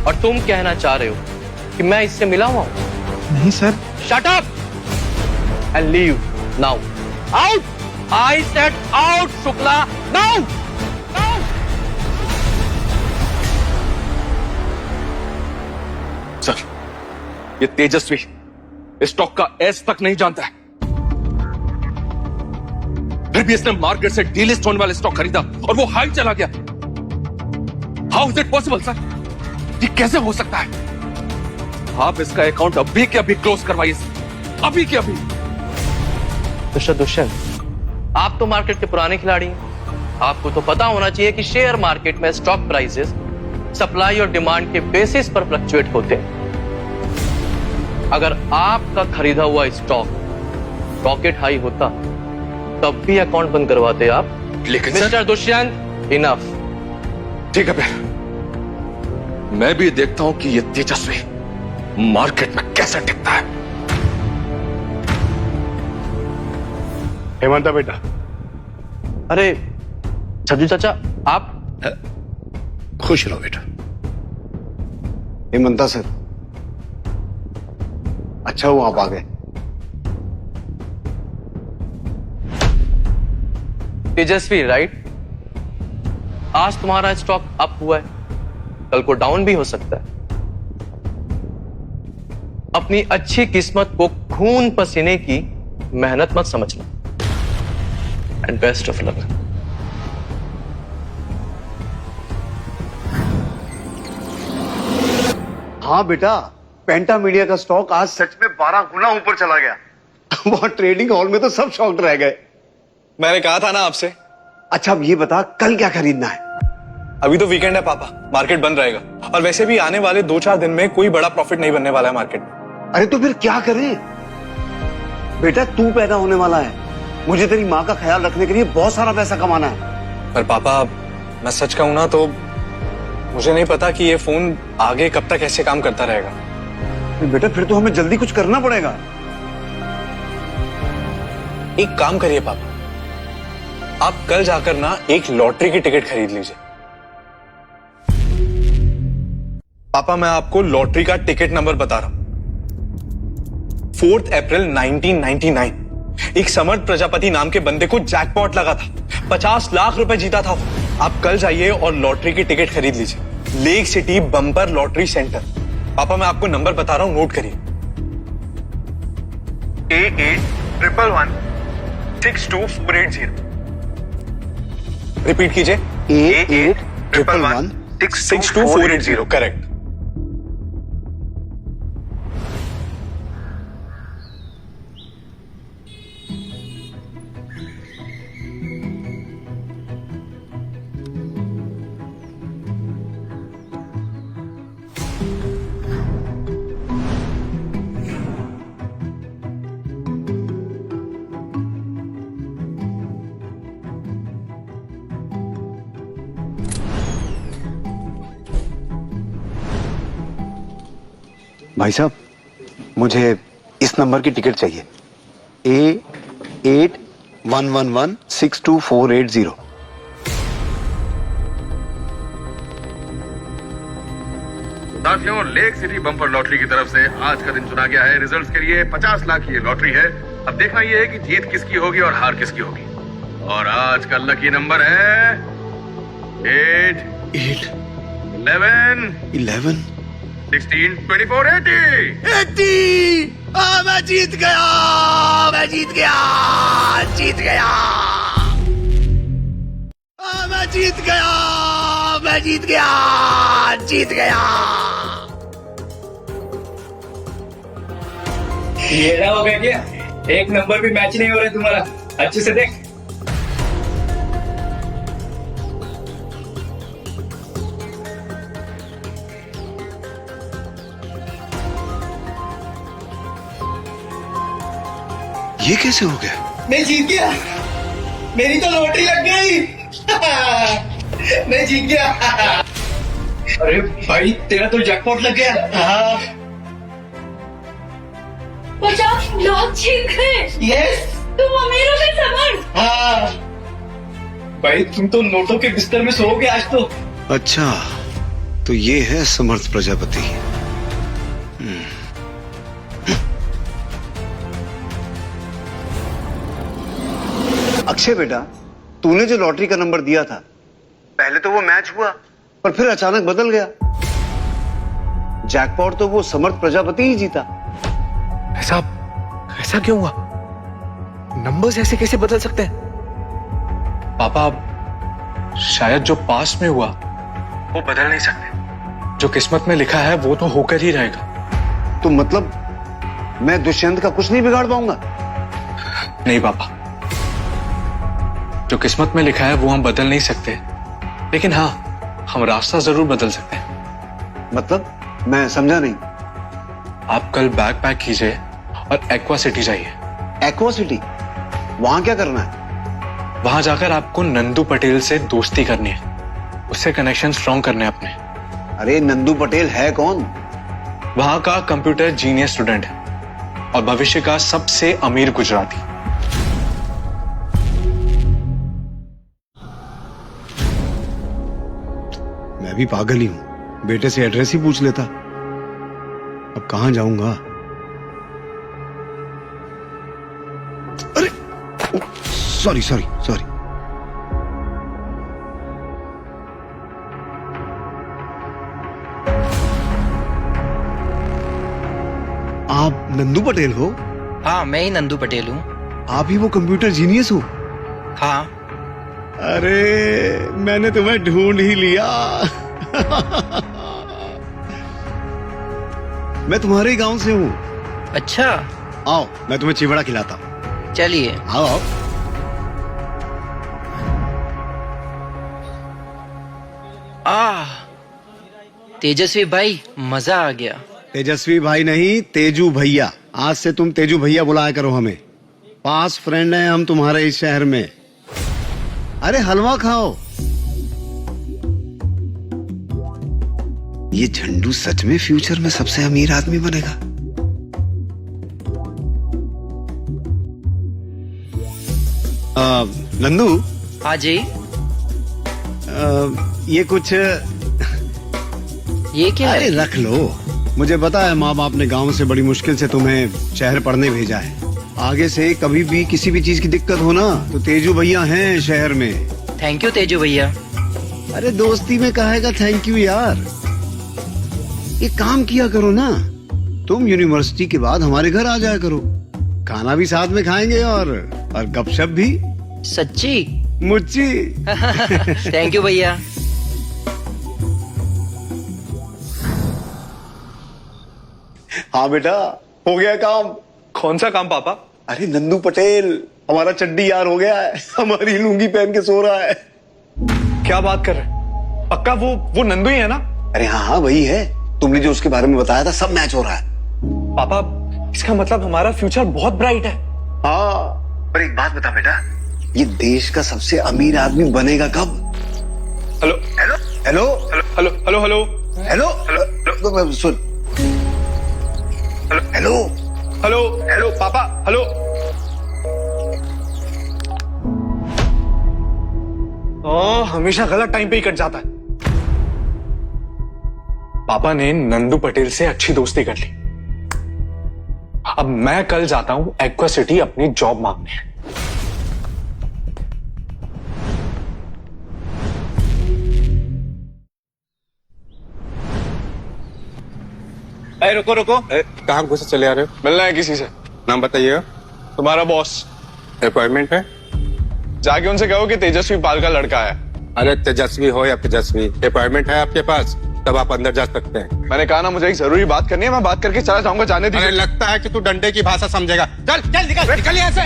और तुम कहना चाह रहे हो कि मैं इससे मिला हुआ हूं? नहीं sir. Shut up and leave now. Out! I said out Shukla, now! Now! Sir, ये तेजस्वी स्टॉक का एस तक नहीं जानता है, फिर भी इसने मार्केट से डीलिस्ट होने वाले स्टॉक खरीदा और वो हाई चला गया। How is it possible sir? ये कैसे हो सकता है? आप इसका अकाउंट अभी के अभी क्लोज करवाइए, अभी के अभी। दुष्यंत, आप तो मार्केट के पुराने खिलाड़ी हैं। आपको तो पता होना चाहिए कि शेयर मार्केट में स्टॉक प्राइसेस सप्लाई और डिमांड के बेसिस पर फ्लक्चुएट होते हैं। अगर आपका खरीदा हुआ स्टॉक रॉकेट हाई होता तब भी अकाउंट बंद करवाते आप। लेकिन मिस्टर दुष्यंत, इनफ। ठीक है फिर, मैं भी देखता हूं कि ये तेजस्वी मार्केट में कैसे टिकता है। हेमंता बेटा, अरे सज्जू चाचा, आप? खुश रहो बेटा। हेमंता सर, अच्छा हुआ आप आ गए। तेजस्वी राइट? आज तुम्हारा स्टॉक अप हुआ है, कल को डाउन भी हो सकता है। अपनी अच्छी किस्मत को खून पसीने की मेहनत मत समझना। And best of luck. हाँ बेटा, पेंटा मीडिया का स्टॉक आज सच में 12 गुना ऊपर चला गया। वहां ट्रेडिंग हॉल में तो सब शॉक्ड रह गए। मैंने कहा था ना आपसे। अच्छा अब ये बता, कल क्या खरीदना है? अभी तो वीकेंड है पापा, मार्केट बंद रहेगा, और वैसे भी आने वाले 2-4 दिन में कोई बड़ा प्रॉफिट नहीं बनने वाला है मार्केट में। अरे तो फिर क्या करें? बेटा तू पैदा होने वाला है, मुझे तेरी माँ का ख्याल रखने के लिए बहुत सारा पैसा कमाना है। पर पापा, मैं सच कहूं ना तो मुझे नहीं पता कि ये फोन आगे कब तक ऐसे काम करता रहेगा। बेटा फिर तो हमें जल्दी कुछ करना पड़ेगा। एक काम करिए पापा, आप कल जाकर ना एक लॉटरी की टिकट खरीद लीजिए। पापा मैं आपको लॉटरी का टिकट नंबर बता रहा हूं। 4 अप्रैल 1999 एक समर्थ प्रजापति नाम के बंदे को जैकपॉट लगा था, 50 लाख रुपए जीता था। आप कल जाइए और लॉटरी की टिकट खरीद लीजिए। Lake city bumper lottery centre. पापा मैं आपको नंबर बता रहा हूं, नोट करिए। 8811162480। रिपीट कीजिए। 8811162480। करेक्ट। भाई साहब, मुझे इस नंबर की टिकट चाहिए। 8811162480। साथियों, लेक सिटी बम्पर लॉटरी की तरफ से आज का दिन चुना गया है। रिजल्ट्स के लिए 50 लाख की ये लॉटरी है। अब देखना ये है कि जीत किसकी होगी और हार किसकी होगी। और आज का लकी नंबर है 8 11 16 24 80। मैं जीत गया, मैं जीत गया, जीत गया, मैं जीत गया, मैं जीत गया, जीत गया। ये ना हो गया क्या? एक नंबर भी मैच नहीं हो रहा तुम्हारा, अच्छे से देख। ये कैसे हो गया? मैं जीत गया, मेरी तो लॉटरी लग गई। मैं जीत गया। अरे भाई तेरा तो जैकपॉट लग गया। हाँ। 50 लाख जीत गए। यस, तुम अमीरों में समर। हाँ। भाई तुम तो नोटों के बिस्तर में सोओगे आज तो। अच्छा, तो ये है समर्थ प्रजापति। अक्षय बेटा, तूने जो लॉटरी का नंबर दिया था, पहले तो वो मैच हुआ, पर फिर अचानक बदल गया। जैकपॉट तो वो समर्थ प्रजापति ही जीता। ऐसा ऐसा क्यों हुआ? नंबर्स ऐसे कैसे बदल सकते हैं? पापा, शायद जो पास्ट में हुआ वो बदल नहीं सकते। जो किस्मत में लिखा है वो तो होकर ही रहेगा। तो मतलब मैं दुष्यंत का कुछ नहीं बिगाड़ पाऊंगा? नहीं पापा, जो किस्मत में लिखा है वो हम बदल नहीं सकते, लेकिन हाँ, हम रास्ता जरूर बदल सकते हैं। मतलब मैं समझा नहीं। आप कल बैग पैक कीजिए और एक्वा सिटी जाइए। Aqua city? वहां क्या करना है? वहां जाकर आपको नंदू पटेल से दोस्ती करनी है, उससे कनेक्शन स्ट्रॉन्ग करने हैं अपने। अरे नंदू पटेल है कौन? वहां का कंप्यूटर जीनियस स्टूडेंट है और भविष्य का सबसे अमीर गुजराती। मैं भी पागल ही हूं, बेटे से एड्रेस ही पूछ लेता। अब कहां जाऊंगा? अरे सॉरी सॉरी सॉरी। आप नंदू पटेल हो? हाँ, मैं ही नंदू पटेल हूँ। आप ही वो कंप्यूटर जीनियस हो? हाँ। अरे मैंने तुम्हें ढूंढ ही लिया। मैं तुम्हारे ही गांव से हूँ। अच्छा, आओ मैं तुम्हें चिवड़ा खिलाता हूँ। चलिए। आओ आओ। तेजस्वी भाई, मजा आ गया। तेजस्वी भाई नहीं, तेजू भैया। आज से तुम तेजू भैया बुलाया करो हमें। पास फ्रेंड हैं हम तुम्हारे इस शहर में। अरे हलवा खाओ। ये झंडू सच में फ्यूचर में सबसे अमीर आदमी बनेगा। नंदू। हाँ जी। ये कुछ ये क्या अरे है? रख लो। मुझे पता है माँ बाप ने गांव से बड़ी मुश्किल से तुम्हें शहर पढ़ने भेजा है। आगे से कभी भी किसी भी चीज की दिक्कत हो ना, तो तेजू भैया हैं शहर में। थैंक यू तेजू भैया। अरे दोस्ती में कहेगा थैंक यू यार। एक काम किया करो ना, तुम यूनिवर्सिटी के बाद हमारे घर आ जाया करो। खाना भी साथ में खाएंगे और गपशप भी। सच्ची? मुच्ची। थैंक यू भैया। हाँ बेटा, हो गया काम। कौन सा काम पापा? अरे नंदू पटेल हमारा चड्डी यार हो गया है, हमारी लुंगी पहन के सो रहा है। क्या बात कर रहे हैं? पक्का वो नंदू ही है ना? अरे हाँ हाँ वही है। तुमने जो उसके बारे में बताया था सब मैच हो रहा है। पापा, इसका मतलब हमारा फ्यूचर बहुत ब्राइट है। हाँ, पर एक बात बता बेटा, ये देश का सबसे अमीर आदमी बनेगा कब? Hello hello hello hello hello hello hello hello सुन। हेलो हेलो हेलो पापा, हेलो। हमेशा गलत टाइम पे ही कट जाता है। पापा ने नंदू पटेल से अच्छी दोस्ती कर ली। अब मैं कल जाता हूं एक्वा सिटी अपनी जॉब मांगने। रुको रुको, कहाँ घुसे चले आ रहे हो? मिलना है किसी से। नाम बताइएगा। तुम्हारा बॉस। अपॉइंटमेंट है? जाके उनसे कहो कि तेजस्वी पाल का लड़का है, अरे तेजस्वी हो या तेजस्वी, अपॉइंटमेंट है आपके पास, तब आप अंदर जा सकते हैं। मैंने कहा ना मुझे एक जरूरी बात करनी है, मैं बात करके चला जाऊंगा, जाने दीजिए। अरे लगता है कि तू डंडे की भाषा समझेगा। चल चल निकल निकल यहाँ से।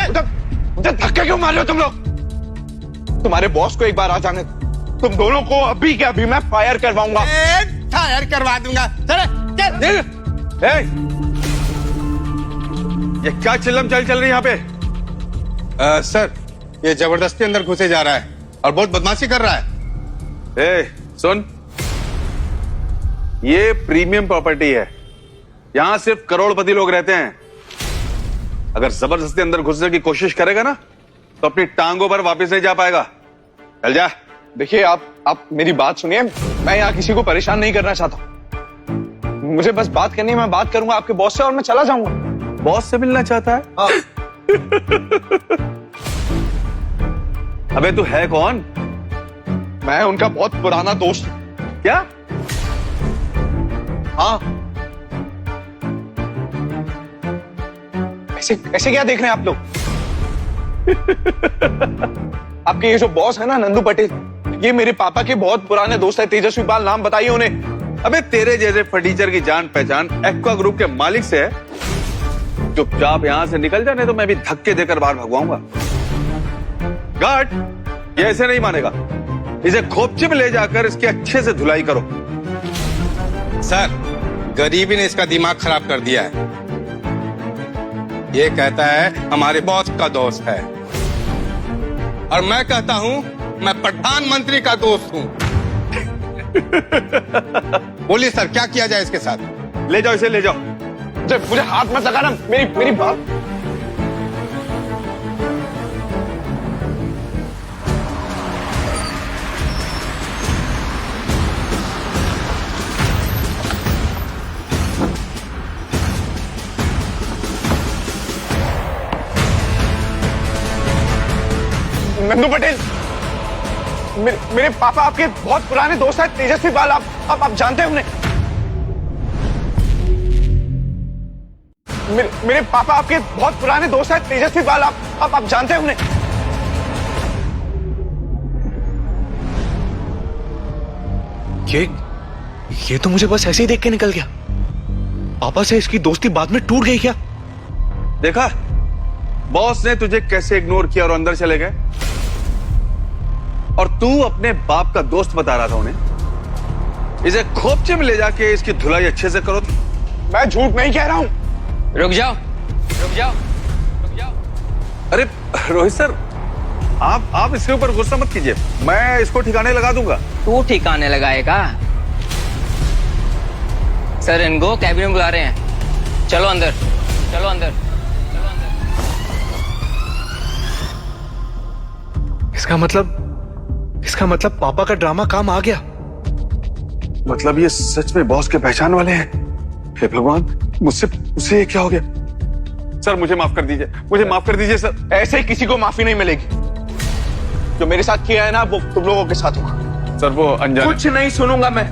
मुझे धक्के क्यों मार रहे हो तुम लोग? तुम्हारे बॉस को एक बार आ जाने दो। तुम दोनों को अभी के अभी मैं फायर करवाऊंगा। फायर करवा दूंगा। चल चल। ये क्या चिल्लम चल रही है यहाँ पे? सर, ये जबरदस्ती अंदर घुसे जा रहा है और बहुत बदमाशी कर रहा है। सुन, ये प्रीमियम प्रॉपर्टी है, यहां सिर्फ करोड़पति लोग रहते हैं। अगर जबरदस्ती अंदर घुसने की कोशिश करेगा ना तो अपनी टांगों पर वापस नहीं जा पाएगा। चल जा। देखिए आप मेरी बात सुनिए, मैं यहाँ किसी को परेशान नहीं करना चाहता। मुझे बस बात करनी है, मैं बात करूंगा आपके बॉस से और मैं चला जाऊंगा। बॉस से मिलना चाहता है? अबे तू है कौन? मैं उनका बहुत पुराना दोस्त। क्या? हाँ। ऐसे क्या देख रहे हैं आप लोग? आपके ये जो बॉस है ना, नंदू पटेल, ये मेरे पापा के बहुत पुराने दोस्त है। तेजस्वी पाल, नाम बताइए उन्हें। अबे तेरे जैसे फर्नीचर की जान पहचान एक्वा ग्रुप के मालिक से है। चुपचाप यहां से निकल जाने तो मैं भी धक्के देकर बाहर भगवाऊंगा। गार्ड, ये ऐसे नहीं मानेगा। इसे खोपचे में ले जाकर इसकी अच्छे से धुलाई करो। सर, गरीबी ने इसका दिमाग खराब कर दिया है। ये कहता है हमारे बॉस का दोस्त है और मैं कहता हूं मैं प्रधानमंत्री का दोस्त हूं। बोलिए सर, क्या किया जाए इसके साथ? ले जाओ इसे, ले जाओ। मुझे हाथ मत लगाना। मेरी बात। नंदू पटेल, मेरे पापा आपके बहुत पुराने दोस्त हैं, तेजस्वी पाल। आप जानते हैं उन्हें? मेरे पापा आपके बहुत पुराने दोस्त हैं, तेजस्वी पाल। आप जानते हैं उन्हें? ये तो मुझे बस ऐसे ही देख के निकल गया। पापा से इसकी दोस्ती बाद में टूट गई क्या? देखा बॉस ने तुझे कैसे इग्नोर किया और अंदर चले गए। और तू अपने बाप का दोस्त बता रहा था उन्हें। इसे खोपचे में ले जाके इसकी धुलाई अच्छे से करो। मैं झूठ नहीं कह रहा हूं। रुक जाओ। अरे रोहित सर, आप इसके ऊपर गुस्सा मत कीजिए, मैं इसको ठिकाने लगा दूंगा। तू ठिकाने लगाएगा? सर, इनको कैबिन में बुला रहे हैं। चलो अंदर। इसका मतलब पापा का ड्रामा काम आ गया। मतलब ये सच में बॉस के पहचान वाले हैं। हे भगवान, मुझसे ये क्या हो गया? सर मुझे माफ कर दीजिए सर। ऐसे ही किसी को माफी नहीं मिलेगी। जो मेरे साथ किया है ना, वो तुम लोगों के साथ होगा। सर वो अनजाने। कुछ नहीं सुनूंगा मैं।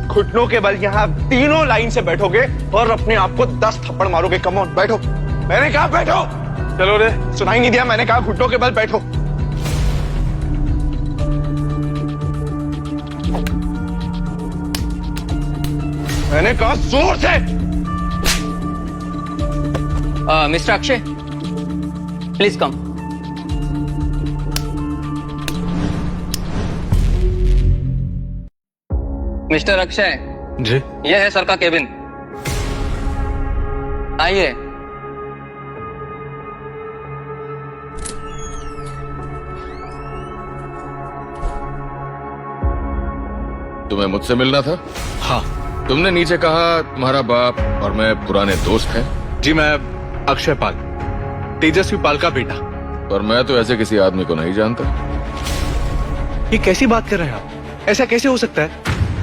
घुटनों के बल यहाँ तीनों लाइन से बैठोगे और अपने आप को 10 थप्पड़ मारोगे। कम ऑन, बैठो। मैंने कहा बैठो। चलो रे, सुनाई नहीं दिया? मैंने कहा घुटनों के बल बैठो। मैंने कहा जोर से। Mister Akshay, please come. Mister Akshay ji, यह है सर का केबिन। आइए। तुम्हें मुझसे मिलना था? हाँ तुमने नीचे कहा तुम्हारा बाप और मैं पुराने दोस्त हैं। जी, मैं अक्षय पाल, तेजस्वी पाल का बेटा। और मैं तो ऐसे किसी आदमी को नहीं जानता। ये कैसी बात कर रहे हैं आप? ऐसा कैसे हो सकता है?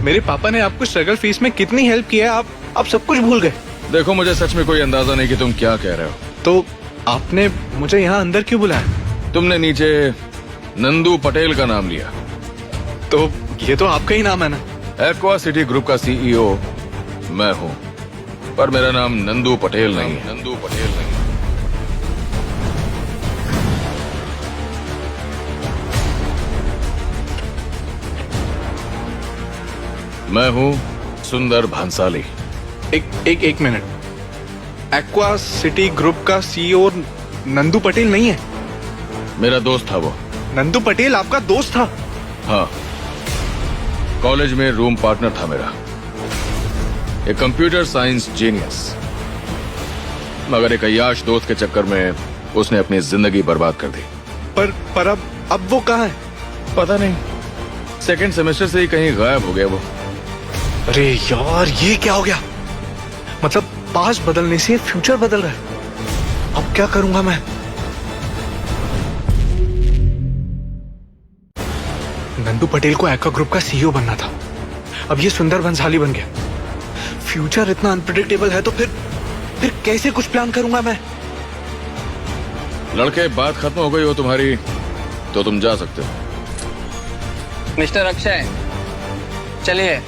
मेरे पापा ने आपको स्ट्रगल फीस में कितनी हेल्प की है, आप सब कुछ भूल गए। देखो, मुझे सच में कोई अंदाजा नहीं कि तुम क्या कह रहे हो। तो आपने मुझे यहाँ अंदर क्यों बुलाया? तुमने नीचे नंदू पटेल का नाम लिया। तो ये तो आपका ही नाम है ना? एक्वा सिटी ग्रुप का सीईओ मैं हूं, पर मेरा नाम नंदू पटेल नहीं है। मैं हूं सुंदर भंसाली। एक मिनट। एक्वा सिटी ग्रुप का सीईओ नंदू पटेल नहीं है? मेरा दोस्त था वो। नंदू पटेल आपका दोस्त था? हाँ, कॉलेज में रूम पार्टनर था मेरा, एक कंप्यूटर साइंस जीनियस। मगर एक अय्याश दोस्त के चक्कर में उसने अपनी जिंदगी बर्बाद कर दी। पर अब वो कहाँ है? पता नहीं, सेकंड सेमेस्टर से ही कहीं गायब हो गया वो। अरे यार, ये क्या हो गया? मतलब पास्ट बदलने से फ्यूचर बदल रहा है। अब क्या करूंगा मैं? नंदू पटेल को एक्वा ग्रुप का सीईओ बनना था, अब ये सुंदर भंसाली बन गया। फ्यूचर इतना अनप्रेडिक्टेबल है तो फिर कैसे कुछ प्लान करूंगा मैं? लड़के, बात खत्म हो गई हो तुम्हारी तो तुम जा सकते हो। मिस्टर अक्षय, चलिए।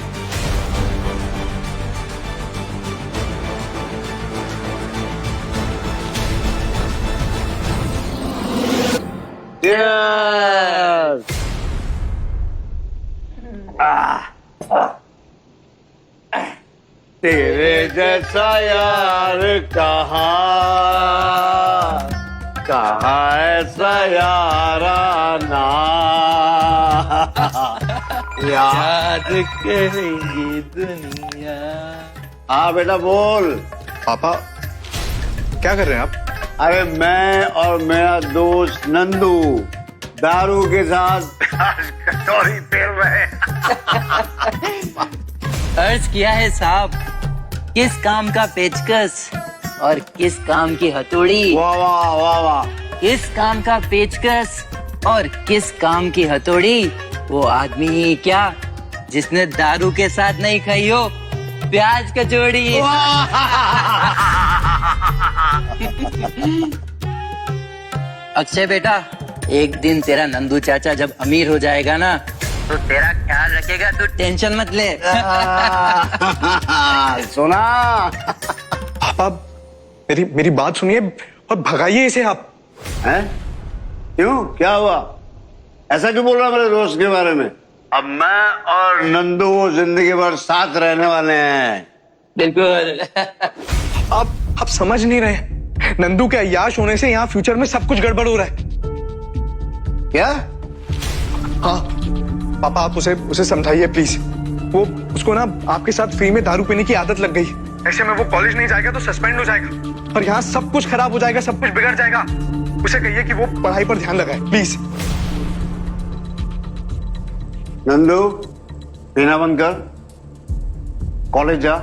तेरे जैसा यार कहाँ ऐसा याराना याद करेंगी दुनिया। हाँ बेटा बोल। पापा क्या कर रहे हैं आप? अरे मैं और मेरा दोस्त नंदू दारू के साथ कटोरी फेर रहे। अर्ज किया है साहब, किस काम का पेचकस और किस काम की हथौड़ी। वाह वाह वाह वाह। किस काम का पेचकस और किस काम की हथौड़ी? वो आदमी ही क्या जिसने दारू के साथ नहीं खाई हो प्याज कचौड़ी। अक्षय बेटा, एक दिन तेरा नंदू चाचा जब अमीर हो जाएगा ना तो तेरा ख्याल रखेगा, तू टेंशन मत ले। सुना? पापा मेरी बात सुनिए और भगाइए इसे आप। हैं? क्यों, क्या हुआ? ऐसा क्यों बोल रहा मेरे दोस्त के बारे में? अब मैं और नंदू वो जिंदगी भर साथ रहने वाले हैं। बिल्कुल। आप समझ नहीं रहे, नंदू के अय्याश होने से यहाँ फ्यूचर में सब कुछ गड़बड़ हो रहा है। क्या? हाँ पापा, आप उसे समझाइए प्लीज। वो उसको ना आपके साथ फ्री में दारू पीने की आदत लग गई। ऐसे में वो कॉलेज नहीं जाएगा तो सस्पेंड हो जाएगा और यहाँ सब कुछ खराब हो जाएगा, सब कुछ बिगड़ जाएगा। उसे कहिए कि वो पढ़ाई पर ध्यान लगाए प्लीज। नंदू, पीना बंद कर, कॉलेज जा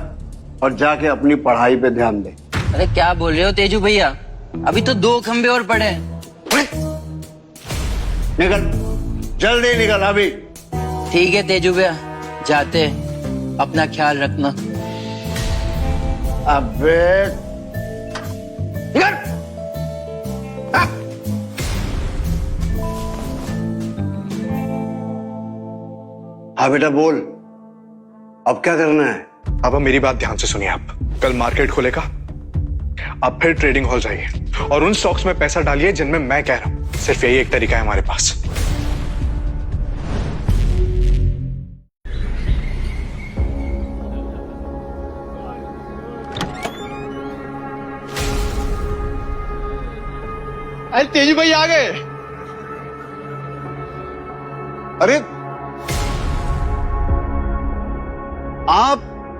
और जाके अपनी पढ़ाई पे ध्यान दे। अरे क्या बोल रहे हो तेजू भैया, अभी तो 2 खंबे और पड़े हैं। निकल, जल्दी निकल अभी। ठीक है तेजू भैया, जाते, अपना ख्याल रखना। अबे निकल। हाँ बेटा बोल, अब क्या करना है? पापा मेरी बात ध्यान से सुनिए आप। कल मार्केट खुलेगा, आप फिर ट्रेडिंग हॉल जाइए और उन स्टॉक्स में पैसा डालिए जिनमें मैं कह रहा हूं। सिर्फ यही एक तरीका है हमारे पास। अरे तेजू भाई आ गए। अरे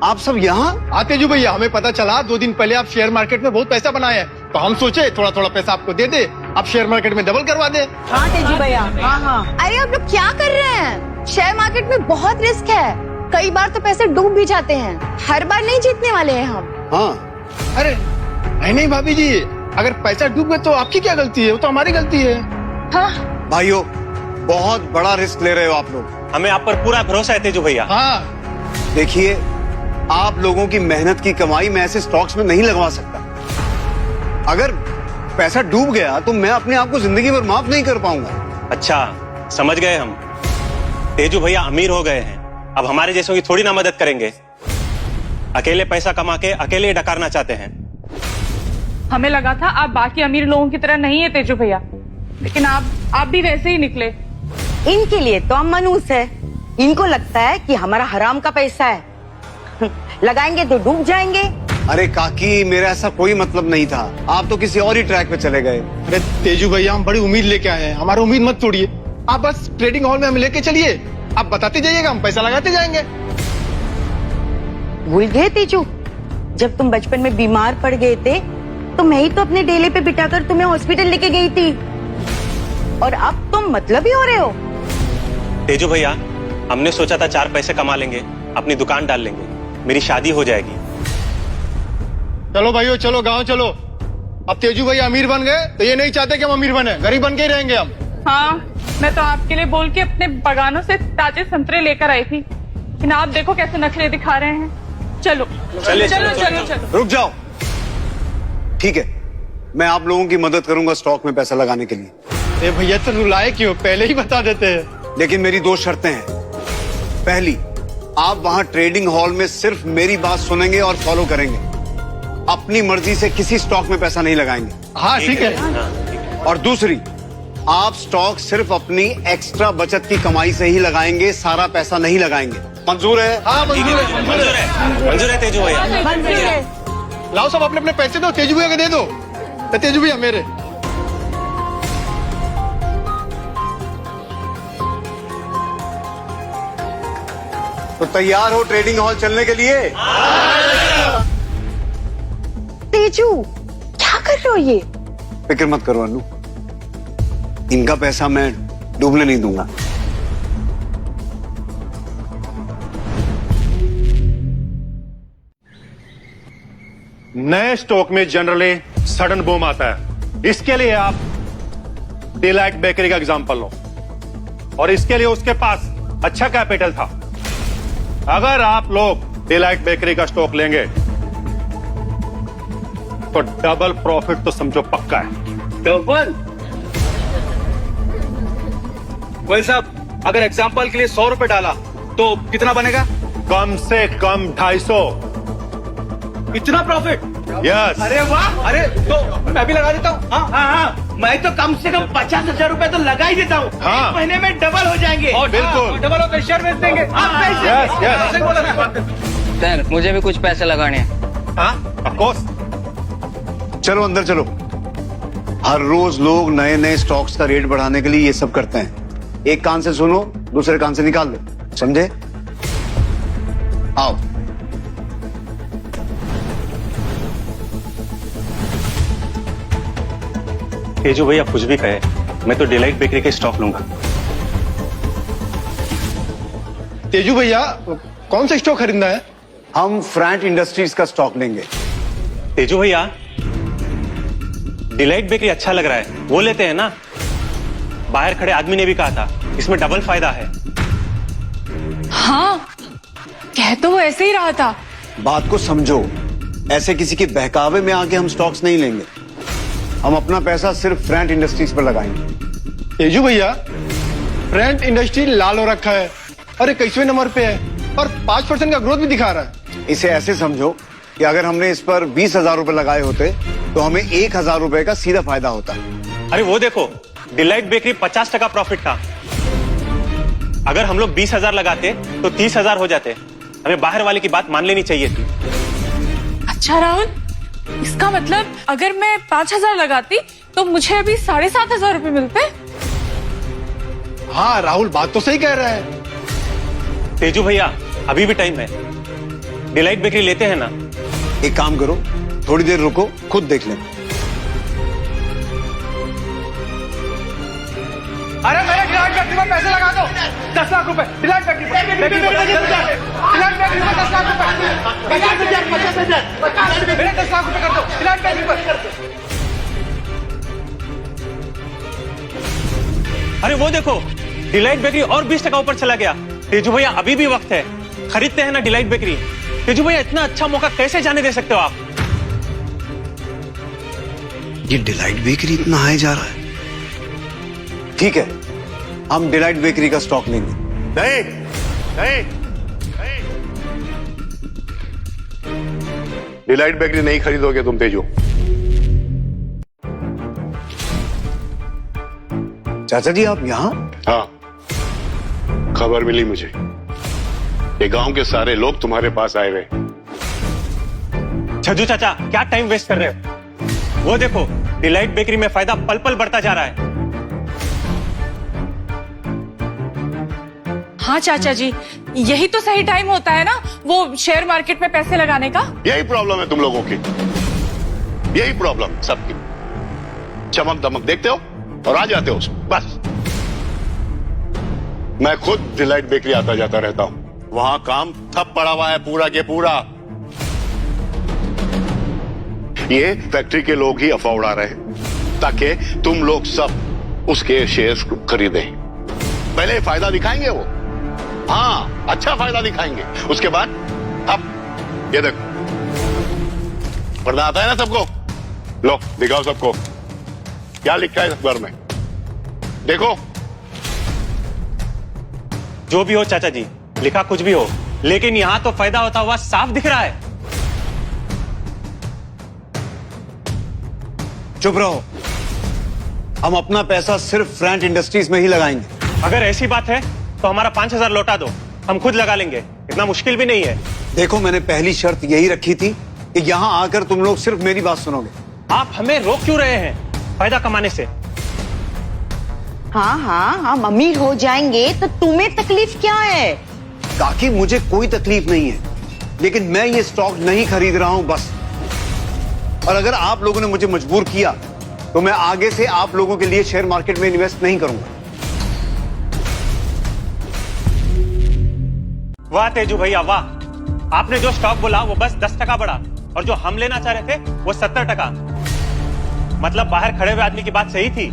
आप सब यहाँ? हाँ तेजू भैया, हमें पता चला 2 दिन पहले आप शेयर मार्केट में बहुत पैसा बनाए हैं, तो हम सोचे थोड़ा थोड़ा पैसा आपको दे दे, आप शेयर मार्केट में डबल करवा दे। हाँ तेजू भैया, हाँ। अरे आप लोग क्या कर रहे हैं? शेयर मार्केट में बहुत रिस्क है, कई बार तो पैसे डूब भी जाते हैं, हर बार नहीं जीतने वाले हैं हम। हाँ अरे नहीं भाभी जी, अगर पैसा डूब गए तो आपकी क्या गलती है, वो तो हमारी गलती है। हाँ भाइयों, बहुत बड़ा रिस्क ले रहे हो आप लोग। हमें आप पर पूरा भरोसा है तेजू भैया। हाँ देखिए, आप लोगों की मेहनत की कमाई मैं ऐसे स्टॉक्स में नहीं लगवा सकता। अगर पैसा डूब गया तो मैं अपने आप को जिंदगी भर माफ नहीं कर पाऊंगा। अच्छा, समझ गए हम। तेजू भैया अमीर हो गए हैं, अब हमारे जैसों की थोड़ी ना मदद करेंगे। अकेले पैसा कमा के अकेले डकारना चाहते हैं। हमें लगा था आप बाकी अमीर लोगों की तरह नहीं है तेजू भैया, लेकिन आप भी वैसे ही निकले। इनके लिए तो हम मनूस है, इनको लगता है कि हमारा हराम का पैसा है, लगाएंगे तो डूब जाएंगे। अरे काकी, मेरा ऐसा कोई मतलब नहीं था, आप तो किसी और ही ट्रैक पे चले गए। अरे तेजू भैया, हम बड़ी उम्मीद लेके आए हैं, हमारी उम्मीद मत तोड़िए। आप बस ट्रेडिंग हॉल में हमें लेके चलिए, आप बताते जाइएगा, हम पैसा लगाते जाएंगे। भूल गए तेजू, जब तुम बचपन में बीमार पड़ गए थे तो मैं ही तो अपने डेले पे बिठाकर तुम्हें हॉस्पिटल लेके गई थी, और अब तुम मतलब ही हो रहे हो। तेजू भैया, हमने सोचा था 4 पैसे कमा लेंगे, अपनी दुकान डाल लेंगे, मेरी शादी हो जाएगी। चलो भाइयों, चलो गांव चलो। अब तेजू भैया अमीर बन गए तो ये नहीं चाहते कि हम अमीर बने, गरीब बन के ही रहेंगे हम। हाँ, मैं तो आपके लिए बोल के अपने बागानों से ताजे संतरे लेकर आई थी, लेकिन आप देखो कैसे नखरे दिखा रहे हैं। चलो चलो चलो चलो चलो। रुक जाओ। ठीक है, मैं आप लोगों की मदद करूंगा स्टॉक में पैसा लगाने के लिए। ए भैया, तो रुलाए क्यों, पहले ही बता देते हैं। लेकिन मेरी 2 शर्तें हैं। पहली, आप वहां ट्रेडिंग हॉल में सिर्फ मेरी बात सुनेंगे और फॉलो करेंगे, अपनी मर्जी से किसी स्टॉक में पैसा नहीं लगाएंगे। हाँ ठीक है। और दूसरी, आप स्टॉक सिर्फ अपनी एक्स्ट्रा बचत की कमाई से ही लगाएंगे, सारा पैसा नहीं लगाएंगे। मंजूर है? हाँ मंजूर है। मंजूर है तेजू भैया। लाओ सब अपने अपने पैसे दो, तेजू भैया को दे दो। तो तेजू भैया मेरे। तो तैयार हो ट्रेडिंग हॉल चलने के लिए? तेजू, क्या कर रहे हो ये? फिक्र मत करो अनु, इनका पैसा मैं डूबने नहीं दूंगा। नए स्टॉक में जनरली सडन बूम आता है, इसके लिए आप डिलाइट बेकरी का एग्जांपल लो, और इसके लिए उसके पास अच्छा कैपिटल था। अगर आप लोग डिलाइट बेकरी का स्टॉक लेंगे तो डबल प्रॉफिट तो समझो पक्का है। डबल? वही साहब, अगर एग्जांपल के लिए 100 रुपए डाला तो कितना बनेगा? कम से कम 250। इतना प्रॉफिट? यस। अरे वाह! अरे तो मैं भी लगा देता हूँ। हाँ हाँ हाँ, मैं तो कम से कम 50,000 रुपए तो लगा ही देता हूँ। हाँ। 1 महीने में डबल हो जाएंगे। और बिल्कुल। डबल होकर शेयर बेच देंगे। Yes yes. ऐसे बोला ना। सर, मुझे भी कुछ पैसे लगाने हैं। हाँ ऑफ कोर्स। चलो अंदर चलो। हर रोज लोग नए नए स्टॉक्स का रेट बढ़ाने के लिए ये सब करते हैं। एक कान से सुनो, दूसरे कान से निकाल दो, समझे? आओ। तेजू भैया कुछ भी कहे, मैं तो डिलाइट बेकरी के स्टॉक लूंगा। तेजू भैया, कौन सा स्टॉक खरीदना है? हम फ्रैंट इंडस्ट्रीज का स्टॉक लेंगे। तेजू भैया, डिलाइट बेकरी अच्छा लग रहा है, वो लेते हैं ना? बाहर खड़े आदमी ने भी कहा था, इसमें डबल फायदा है। हाँ, कह तो वो ऐसे ही रहा था। बात को समझो, ऐसे किसी के बहकावे में आके हम स्टॉक्स नहीं लेंगे। हम अपना पैसा सिर्फ फ्रैंट इंडस्ट्रीज पर लगाएंगे। तेजू भैया, फ्रैंट इंडस्ट्री लाल हो रखा है और 21वें नंबर पे है, और 5% का ग्रोथ भी दिखा रहा है। इसे ऐसे समझो कि अगर हमने इस पर 20,000 रुपए लगाए होते तो हमें 1,000 रुपए का सीधा फायदा होता। अरे वो देखो, डिलाइट बेकरी 50% प्रॉफिट था। अगर हम लोग 20,000 लगाते तो 30,000 हो जाते। हमें बाहर वाले की बात मान लेनी चाहिए थी। अच्छा राहुल, इसका मतलब अगर मैं 5,000 लगाती तो मुझे अभी 7,500 रुपए मिलते। हाँ राहुल, बात तो सही कह रहा है। तेजू भैया, अभी भी टाइम है, डिलाइट बेकरी लेते हैं ना? एक काम करो, थोड़ी देर रुको, खुद देख लें। अरे मेरे डिलाइट बेकरी में पैसे लगा दो, 10 लाख रुपए। डिलाइट बेकरी में 10 लाख रुपए। डिलाइट बेकरी में 10 लाख रुपए। 50,000 मेरे 10 लाख रुपए कर दो डिलाइट बेकरी पर। अरे वो देखो, डिलाइट बेकरी और 20% ऊपर चला गया। तेजू भैया, अभी भी वक्त है, खरीदते हैं ना डिलाइट बेकरी। तेजू भैया, इतना अच्छा मौका कैसे जाने दे सकते हो आप? ये डिलाइट बेकरी इतना हाई जा रहा है। ठीक है, हम डिलाइट बेकरी का स्टॉक लेंगे। नहीं नहीं नहीं, डिलाइट बेकरी नहीं खरीदोगे तुम तेजू। चाचा जी, आप यहाँ? हाँ, खबर मिली मुझे, ये गांव के सारे लोग तुम्हारे पास आए हुए। छज्जू चाचा, क्या टाइम वेस्ट कर रहे हो? वो देखो, डिलाइट बेकरी में फायदा पल पल बढ़ता जा रहा है। हाँ चाचा जी, यही तो सही टाइम होता है ना वो शेयर मार्केट में पैसे लगाने का। यही प्रॉब्लम है तुम लोगों की, यही प्रॉब्लम सबकी। चमक दमक देखते हो और आ जाते हो बस। मैं खुद डिलाइट बेकरी आता जाता रहता हूं, वहां काम ठप पड़ा हुआ है पूरा के पूरा। ये फैक्ट्री के लोग ही अफवाह उड़ा रहे हैं ताकि तुम लोग सब उसके शेयर्स खरीदें। पहले फायदा दिखाएंगे वो, हाँ अच्छा फायदा दिखाएंगे, उसके बाद अब ये देखो पर्दा आता है ना सबको, लो दिखाओ सबको क्या लिखा है अखबार में, देखो। जो भी हो चाचा जी, लिखा कुछ भी हो, लेकिन यहां तो फायदा होता हुआ साफ दिख रहा है। चुप रहो, हम अपना पैसा सिर्फ फ्रैंक इंडस्ट्रीज में ही लगाएंगे। अगर ऐसी बात है तो हमारा 5,000 लौटा दो, हम खुद लगा लेंगे, इतना मुश्किल भी नहीं है। देखो, मैंने पहली शर्त यही रखी थी कि यहां आकर तुम लोग सिर्फ मेरी बात सुनोगे। आप हमें रोक क्यों रहे हैं फायदा कमाने से? हाँ हाँ, हम अमीर हो जाएंगे तो तुम्हें तकलीफ क्या है? काकी, मुझे कोई तकलीफ नहीं है, लेकिन मैं ये स्टॉक नहीं खरीद रहा हूं बस। और अगर आप लोगों ने मुझे मजबूर किया तो मैं आगे से आप लोगों के लिए शेयर मार्केट में इन्वेस्ट नहीं करूंगा। वाह तेजू भैया वाह, आपने जो स्टॉक बोला वो बस 10% बढ़ा, और जो हम लेना चाह रहे थे वो 70%। मतलब बाहर खड़े हुए आदमी की बात सही थी।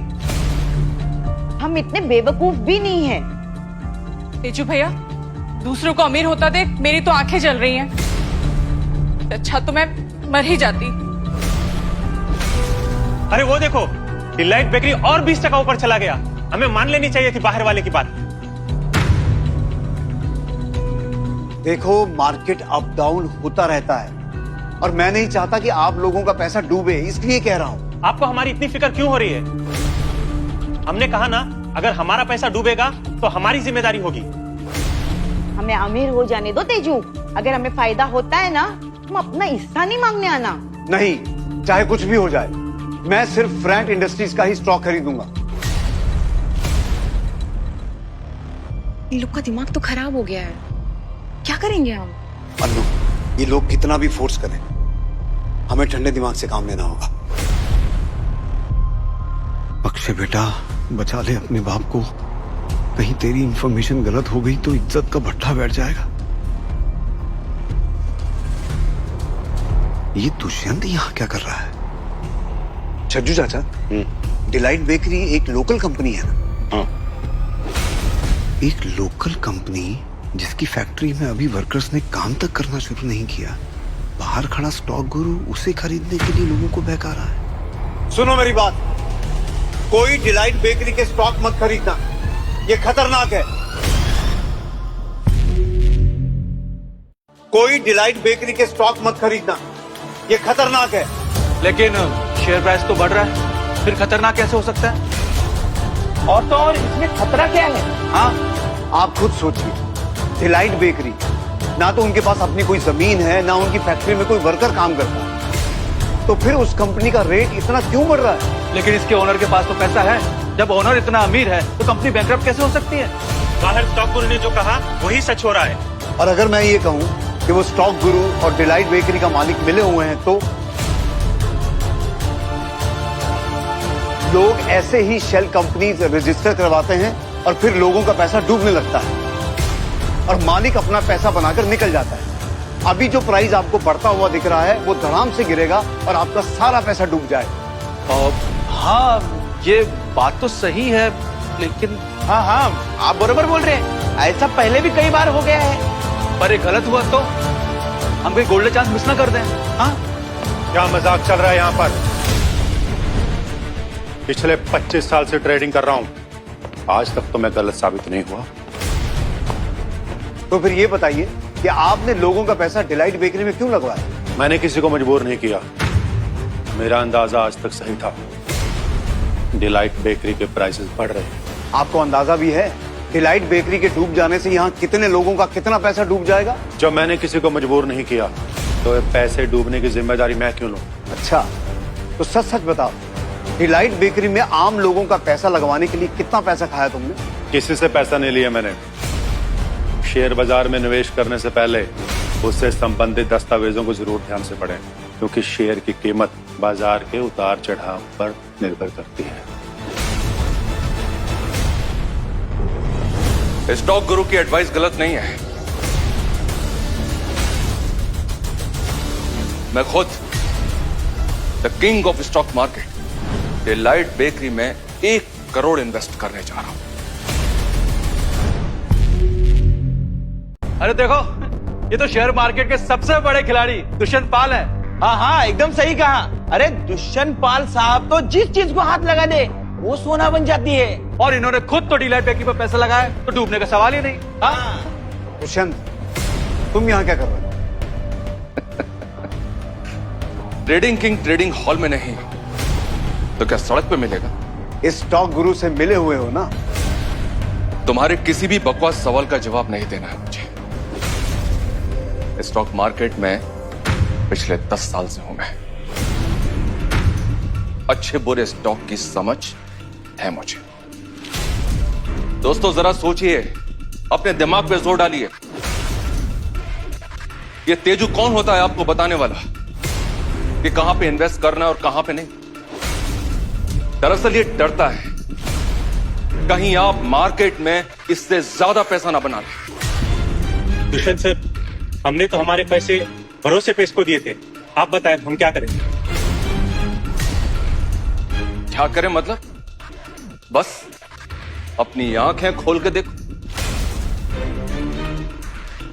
हम इतने बेवकूफ भी नहीं हैं। तेजू भैया, दूसरों को अमीर होता देख मेरी तो आंखें जल रही हैं। अच्छा तो मैं मर ही जाती। अरे वो देखो, डिलाइट बेकरी और 20% ऊपर चला गया। हमें मान लेनी चाहिए थी बाहर वाले की बात। देखो, मार्केट अप डाउन होता रहता है और मैं नहीं चाहता कि आप लोगों का पैसा डूबे, इसलिए कह रहा हूं। आपको हमारी इतनी फिक्र क्यों हो रही है? हमने कहा ना, अगर हमारा पैसा डूबेगा तो हमारी जिम्मेदारी होगी। हमें अमीर हो जाने दो तेजू, अगर हमें फायदा होता है ना हम अपना हिस्सा नहीं मांगने आना। नहीं, चाहे कुछ भी हो जाए, मैं सिर्फ फ्रैंक इंडस्ट्रीज का ही स्टॉक खरीदूंगा। इन लोग का दिमाग तो खराब हो गया है, क्या करेंगे हम? अन्नू, ये लोग कितना भी फोर्स करें, हमें ठंडे दिमाग से काम लेना होगा। अक्षय बेटा, बचा ले अपने बाप को, कहीं तेरी इंफॉर्मेशन गलत हो गई तो इज्जत का भट्ठा बैठ जाएगा। ये दुष्यंत यहां क्या कर रहा है? छज्जू चाचा, डिलाइट बेकरी एक लोकल कंपनी है ना? हाँ। एक लोकल कंपनी जिसकी फैक्ट्री में अभी वर्कर्स ने काम तक करना शुरू नहीं किया, बाहर खड़ा स्टॉक गुरु उसे खरीदने के लिए लोगों को बहका रहा है। सुनो मेरी बात, कोई डिलाइट बेकरी के स्टॉक मत खरीदना, ये खतरनाक है। कोई डिलाइट बेकरी के स्टॉक मत खरीदना, ये खतरनाक है। लेकिन शेयर प्राइस तो बढ़ रहा है, फिर खतरनाक कैसे हो सकता है? और तो और इसमें खतरा क्या है? हाँ, आप खुद सोचिए, डिलाइट बेकरी ना तो उनके पास अपनी कोई जमीन है, ना उनकी फैक्ट्री में कोई वर्कर काम करता है, तो फिर उस कंपनी का रेट इतना क्यों बढ़ रहा है? लेकिन इसके ओनर के पास तो पैसा है। जब ओनर इतना अमीर है तो कंपनी बैंकरप्ट कैसे हो सकती है? बाहर स्टॉक गुरु ने जो कहा वही सच हो रहा है। और अगर मैं ये कहूं कि वो स्टॉक गुरु और डिलाइट बेकरी का मालिक मिले हुए हैं, तो लोग ऐसे ही शेल कंपनीज रजिस्टर करवाते हैं और फिर लोगों का पैसा डूबने लगता है और मालिक अपना पैसा बनाकर निकल जाता है। अभी जो प्राइस आपको बढ़ता हुआ दिख रहा है वो धड़ाम से गिरेगा और आपका सारा पैसा डूब जाएगा। हाँ, ये बात तो सही है, लेकिन हाँ हाँ, आप बरोबर बोल रहे हैं, ऐसा पहले भी कई बार हो गया है। पर ये गलत हुआ तो हम कोई गोल्डन चांस मिस ना कर दें। हाँ, क्या मजाक चल रहा है यहाँ पर? पिछले 25 साल से ट्रेडिंग कर रहा हूं, आज तक तो मैं गलत साबित नहीं हुआ। तो फिर ये बताइए कि आपने लोगों का पैसा डिलाइट बेकरी में क्यों लगवाया? मैंने किसी को मजबूर नहीं किया, मेरा अंदाजा आज तक सही था। डिलाइट बेकरी के प्राइसेस बढ़ रहे हैं। आपको अंदाजा भी है, डिलाइट बेकरी के डूब जाने से यहाँ कितने लोगों का कितना पैसा डूब जाएगा? जब मैंने किसी को मजबूर नहीं किया तो ये पैसे डूबने की जिम्मेदारी मैं क्यों लूं? अच्छा, तो सच सच बताओ, डिलाइट बेकरी में आम लोगों का पैसा लगवाने के लिए कितना पैसा खाया तुमने? किसी से पैसा नहीं लिया मैंने। शेयर बाजार में निवेश करने से पहले उससे संबंधित दस्तावेजों को जरूर ध्यान से पढ़ें, क्योंकि शेयर की कीमत बाजार के उतार चढ़ाव पर निर्भर करती है। स्टॉक गुरु की एडवाइस गलत नहीं है। मैं खुद the king of stock market delight bakery में 1 करोड़ इन्वेस्ट करने जा रहा हूं। अरे देखो, ये तो शेयर मार्केट के सबसे बड़े खिलाड़ी दुष्यंत पाल है। हाँ हाँ, एकदम सही कहा। अरे दुष्यंत पाल साहब तो जिस चीज को हाथ लगा दे वो सोना बन जाती है। और इन्होंने खुद तो डिलाइट बेकरी पर पैसा लगाया, तो डूबने का सवाल ही नहीं। हाँ? दुष्यंत, तुम यहाँ क्या कर रहे हो? ट्रेडिंग किंग ट्रेडिंग हॉल में नहीं तो क्या सड़क पे मिलेगा? इस स्टॉक गुरु से मिले हुए हो ना? तुम्हारे किसी भी बकवास सवाल का जवाब नहीं देना है मुझे। स्टॉक मार्केट में पिछले 10 साल से हूं मैं। अच्छे बुरे स्टॉक की समझ है मुझे। दोस्तों जरा सोचिए, अपने दिमाग पे जोर डालिए। ये तेजू कौन होता है आपको बताने वाला कि कहां पे इन्वेस्ट करना है और कहां पे नहीं? दरअसल ये डरता है कहीं आप मार्केट में इससे ज्यादा पैसा ना बना लें। दुष्यंत सर, हमने तो हमारे पैसे भरोसे पे इसको दिए थे। आप बताएं हम क्या करें? क्या करें मतलब? बस अपनी आंखें खोल के देखो।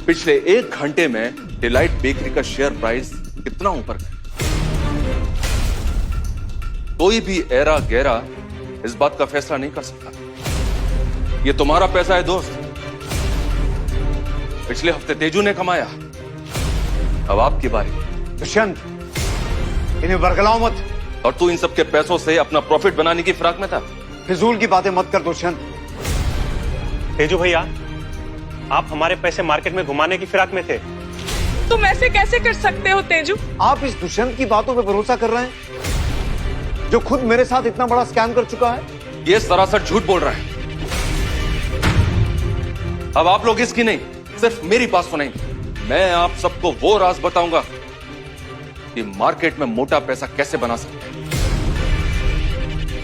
पिछले 1 घंटे में डिलाइट बेकरी का शेयर प्राइस कितना ऊपर गया। कोई भी एरा गहरा इस बात का फैसला नहीं कर सकता। ये तुम्हारा पैसा है दोस्त। पिछले हफ्ते तेजू ने कमाया, अब आपकी बारी। दुष्यंत, इन्हें बरगलाओ मत। और तू इन सब के पैसों से अपना प्रॉफिट बनाने की फिराक में था। फिजूल की बातें मत कर दुष्यंत। तेजू भैया, आप हमारे पैसे मार्केट में घुमाने की फिराक में थे। तुम ऐसे कैसे कर सकते हो तेजू? आप इस दुष्यंत की बातों पे भरोसा कर रहे हैं जो खुद मेरे साथ इतना बड़ा स्कैम कर चुका है? ये सरासर झूठ बोल रहा है। अब आप लोग इसकी नहीं, सिर्फ मेरी बात सुनेंगे। मैं आप सबको वो राज बताऊंगा कि मार्केट में मोटा पैसा कैसे बना सकते हैं।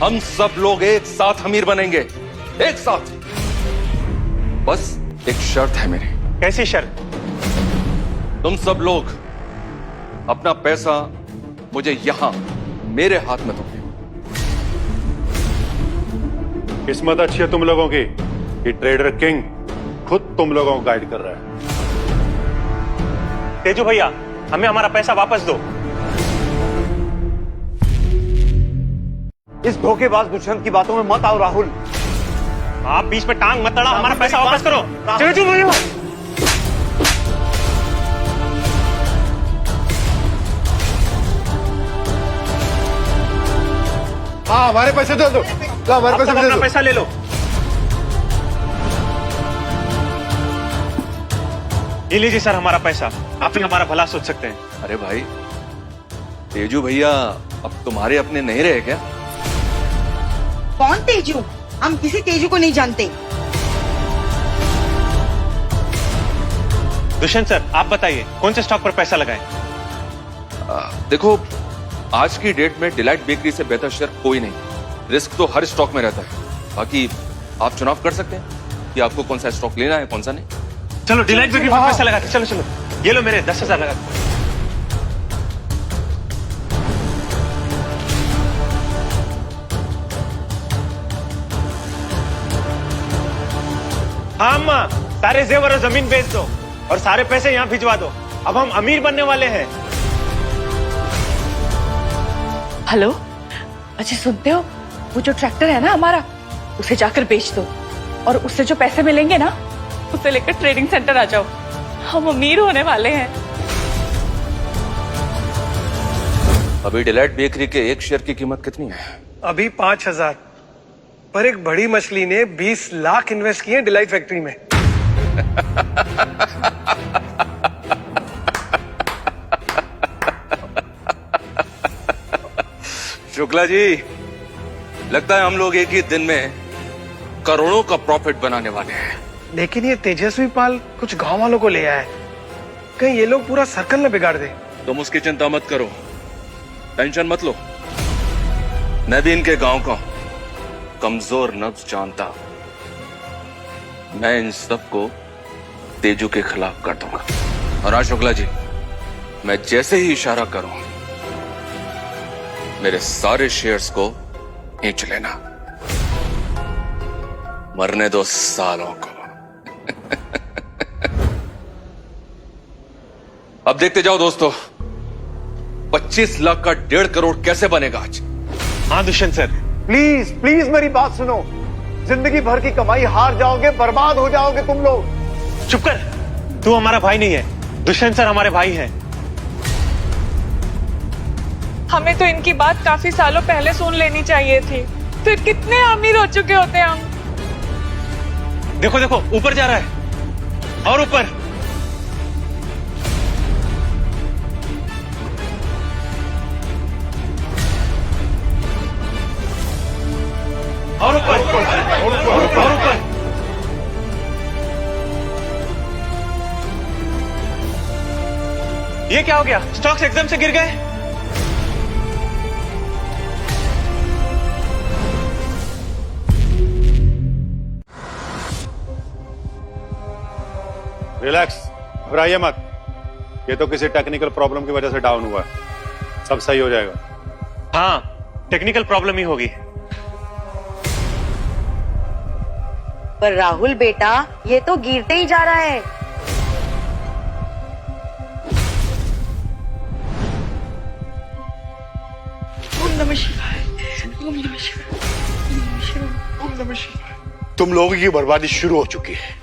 हम सब लोग एक साथ अमीर बनेंगे, एक साथ। बस एक शर्त है मेरी। कैसी शर्त? तुम सब लोग अपना पैसा मुझे यहां मेरे हाथ में दोगे। किस्मत अच्छी है तुम लोगों की कि ट्रेडर किंग खुद तुम लोगों को गाइड कर रहा है। तेजू भैया, हमें हमारा पैसा वापस दो। इस धोखेबाज दुष्यंत की बातों में मत आओ राहुल। आप बीच में टांग मत अड़ा, हमारा पैसा वापस करो। तेजू भैया, हाँ हमारे पैसे दे दो। हमारे पैसे दे दो। पैसा ले लो। ये लीजिए सर हमारा पैसा। आप ही हमारा भला सोच सकते हैं। अरे भाई, तेजू भैया अब तुम्हारे अपने नहीं रहे क्या? कौन तेजू? हम किसी तेजू को नहीं जानते। दुष्यंत सर, आप बताइए कौन से स्टॉक पर पैसा लगाएं? देखो, आज की डेट में डिलाइट बेकरी से बेहतर शेयर कोई नहीं। रिस्क तो हर स्टॉक में रहता है। बाकी आप चुनाव कर सकते हैं कि आपको कौन सा स्टॉक लेना है, कौन सा नहीं। चलो डिलाइट बेकरी पर पैसा लगाते। चलो चलो, ये लो मेरे 10,000 लगा। हाँ अम्मा, सारे जेवर और जमीन बेच दो और सारे पैसे यहाँ भिजवा दो। अब हम अमीर बनने वाले हैं। हेलो, अच्छा सुनते हो? वो जो ट्रैक्टर है ना हमारा, उसे जाकर बेच दो और उससे जो पैसे मिलेंगे ना, उसे लेकर ट्रेडिंग सेंटर आ जाओ। हम अमीर होने वाले हैं। अभी डिलाइट बेकरी के एक शेयर की कीमत कितनी है? अभी 5,000। पर एक बड़ी मछली ने 20 लाख इन्वेस्ट किए डिलाइट फैक्ट्री में। शुक्ला जी, लगता है हम लोग एक ही दिन में करोड़ों का प्रॉफिट बनाने वाले हैं। लेकिन ये तेजस्वी पाल कुछ गांव वालों को ले आया है, कहीं ये लोग पूरा सर्कल न बिगाड़ दे। तुम उसकी चिंता मत करो, टेंशन मत लो। मैं भी इनके गांव का कमजोर नब्ज जानता हूं। मैं इन सबको तेजू के खिलाफ कर दूंगा। और हाँ शुक्ला जी, मैं जैसे ही इशारा करूं, मेरे सारे शेयर्स को खींच लेना। मरने दो सालों को। अब देखते जाओ दोस्तों, 25 लाख का 1.5 करोड़ कैसे बनेगा आज। हाँ दुष्यंत सर, प्लीज प्लीज मेरी बात सुनो। जिंदगी भर की कमाई हार जाओगे, बर्बाद हो जाओगे तुम लोग। चुप कर, तू हमारा भाई नहीं है, दुष्यंत सर हमारे भाई हैं। हमें तो इनकी बात काफी सालों पहले सुन लेनी चाहिए थी, फिर कितने अमीर हो चुके होते हम। देखो देखो, ऊपर जा रहा है, और ऊपर। और ऊपर, और ऊपर। ये क्या हो गया? स्टॉक्स एकदम से गिर गए। रिलैक्स, घबराइए मत। ये तो किसी टेक्निकल प्रॉब्लम की वजह से डाउन हुआ है, सब सही हो जाएगा। हाँ, टेक्निकल प्रॉब्लम ही होगी। पर राहुल बेटा, ये तो गिरते ही जा रहा है। ओम नमः शिवाय, ओम नमः शिवाय, ओम नमः शिवाय, ओम नमः शिवाय। तुम लोगों की बर्बादी शुरू हो चुकी है।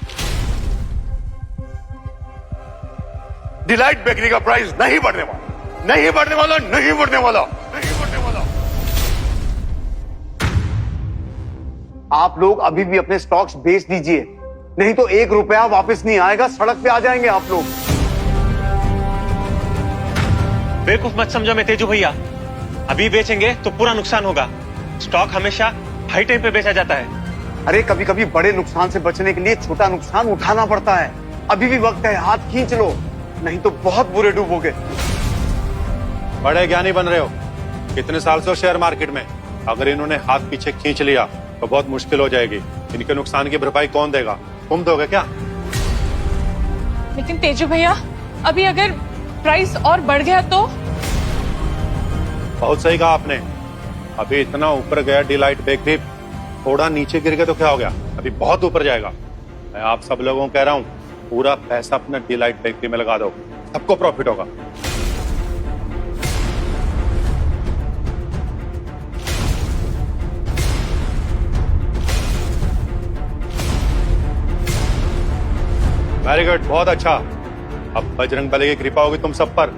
डिलाइट बेकरी का प्राइस नहीं बढ़ने वाला, नहीं बढ़ने वाला, नहीं बढ़ने वाला, नहीं बढ़ने वाला। आप लोग अभी भी अपने स्टॉक्स बेच दीजिए, नहीं तो 1 रुपया वापस नहीं आएगा। सड़क पे आ जाएंगे आप लोग। बेवकूफ मत समझो मैं तेजू भैया, अभी बेचेंगे तो पूरा नुकसान होगा। स्टॉक हमेशा हाई टाइम पे बेचा जाता है। अरे कभी कभी बड़े नुकसान से बचने के लिए छोटा नुकसान उठाना पड़ता है। अभी भी वक्त है, हाथ खींच लो, नहीं तो बहुत बुरे डूबोगे। बड़े ज्ञानी बन रहे हो, कितने साल से हो शेयर मार्केट में। अगर इन्होंने हाथ पीछे खींच लिया तो बहुत मुश्किल हो जाएगी। इनके नुकसान की भरपाई कौन देगा? तुम दोगे क्या? लेकिन तेजू भैया, अभी अगर प्राइस और बढ़ गया तो? बहुत सही कहा आपने। अभी इतना ऊपर गया डिलाइट बेकरी, थोड़ा नीचे गिर गया तो क्या हो गया? अभी बहुत ऊपर जाएगा। मैं आप सब लोगों को कह रहा हूं, पूरा पैसा अपना डिलाइट बेकरी में लगा दो, सबको प्रॉफिट होगा। वेरी गुड, बहुत अच्छा। अब बजरंग बली की कृपा होगी तुम सब पर।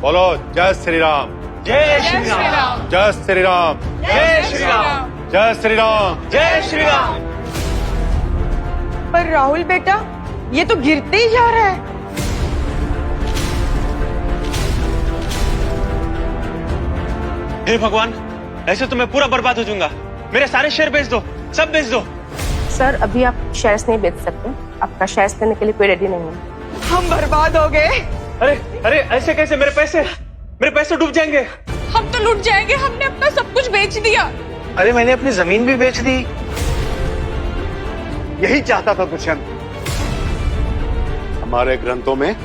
बोलो जय श्री राम, जय श्री राम, जय श्री राम, जय श्री राम, जय श्री राम, जय श्री राम। पर राहुल बेटा, ये तो गिरते ही जा रहा है। हे भगवान, ऐसे तो मैं पूरा बर्बाद हो जाऊंगा। मेरे सारे शेयर बेच दो, सब बेच दो। सर अभी आप शेयर्स नहीं बेच सकते, आपका शेयर्स लेने के लिए कोई रेडी नहीं है। हम बर्बाद हो गए। अरे अरे, ऐसे कैसे? मेरे पैसे डूब जाएंगे। हम तो लूट जाएंगे, हमने अपना सब कुछ बेच दिया। अरे मैंने अपनी जमीन भी बेच दी। यही चाहता था दुष्यंत। हमारे ग्रंथों में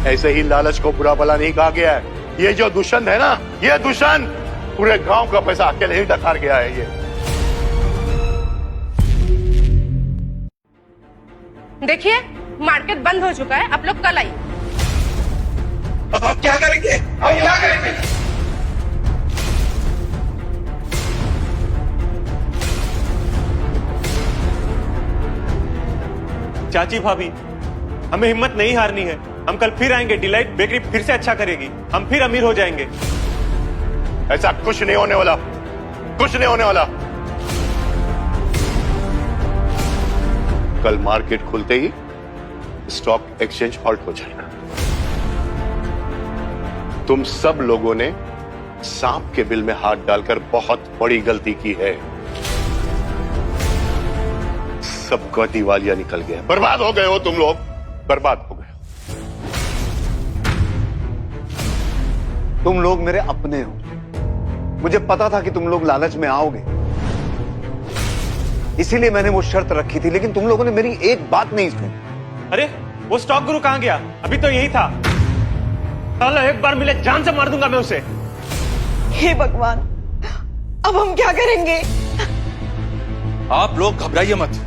ऐसे ही लालच को बुरा भला नहीं कहा गया है। ये जो दुष्यंत है ना, ये दुष्यंत पूरे गांव का पैसा अकेले ही डकार गया है। ये देखिए, मार्केट बंद हो चुका है, आप लोग कल आइए। अब आप क्या करेंगे? अब क्या करेंगे? चाची भाभी, हमें हिम्मत नहीं हारनी है। हम कल फिर आएंगे, डिलाइट बेकरी फिर से अच्छा करेगी, हम फिर अमीर हो जाएंगे। ऐसा कुछ नहीं होने वाला, कुछ नहीं होने वाला। कल मार्केट खुलते ही स्टॉक एक्सचेंज हॉल्ट हो जाएगा। तुम सब लोगों ने सांप के बिल में हाथ डालकर बहुत बड़ी गलती की है। सबका दिवालिया निकल गया, बर्बाद हो गए हो तुम लोग, बर्बाद हो गए। तुम लोग मेरे अपने हो, मुझे पता था कि तुम लोग लालच में आओगे, इसीलिए मैंने वो शर्त रखी थी, लेकिन तुम लोगों ने मेरी एक बात नहीं सुनी। अरे वो स्टॉक गुरु कहां गया? अभी तो यही था। साला एक बार मिले जान से मार दूंगा मैं उसे। हे भगवान, अब हम क्या करेंगे? आप लोग घबराइए मत,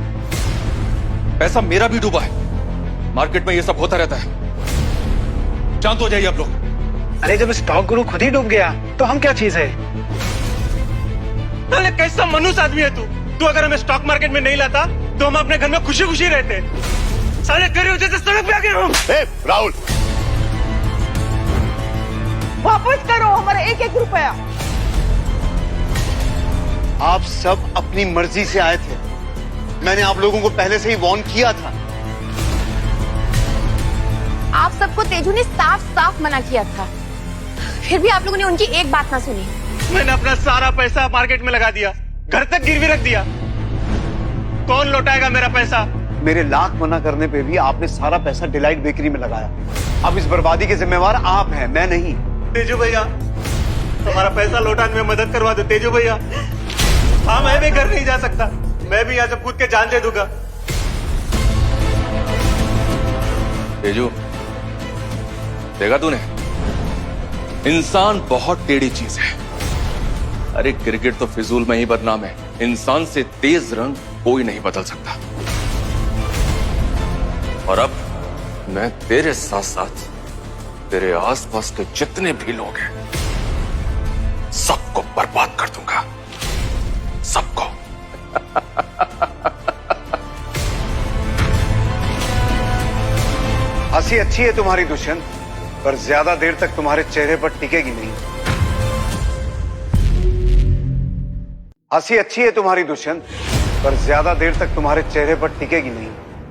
पैसा मेरा भी डूबा है। मार्केट में ये सब होता रहता है, शांत हो जाइए आप लोग। अरे जब स्टॉक गुरु खुद ही डूब गया तो हम क्या चीज है? साले कैसा मनुष्य आदमी है तू? तू अगर हमें स्टॉक मार्केट में नहीं लाता तो हम अपने घर में खुशी खुशी रहते। साले तेरी वजह से सड़क पे आ गए हम। राहुल, वापस करो हमारा एक एक रुपया। आप सब अपनी मर्जी से आए थे, मैंने आप लोगों को पहले से ही वार्न किया था। आप सबको तेजू ने साफ साफ मना किया था, फिर भी आप लोगों ने उनकी एक बात ना सुनी। मैंने अपना सारा पैसा मार्केट में लगा दिया, घर तक गिरवी रख दिया। कौन लौटाएगा मेरा पैसा? मेरे लाख मना करने पे भी आपने सारा पैसा डिलाइट बेकरी में लगाया। अब इस बर्बादी के जिम्मेवार आप हैं, मैं नहीं। तेजू भैया, हमारा पैसा लौटाने में मदद करवा दो तेजू भैया। हाँ, मैं भी घर नहीं जा सकता, मैं भी यहाँ से कूद के जान दे दूंगा। तेजू, देखा तूने, इंसान बहुत टेढ़ी चीज है। अरे क्रिकेट तो फिजूल में ही बदनाम है, इंसान से तेज रंग कोई नहीं बदल सकता। और अब मैं तेरे साथ साथ तेरे आसपास के जितने भी लोग हैं सबको बर्बाद कर दूंगा, सबको। हंसी अच्छी है तुम्हारी दुष्यंत, पर ज्यादा देर तक तुम्हारे चेहरे पर टिकेगी नहीं। हंसी अच्छी है तुम्हारी दुष्यंत, पर ज्यादा देर तक तुम्हारे चेहरे पर टिकेगी नहीं।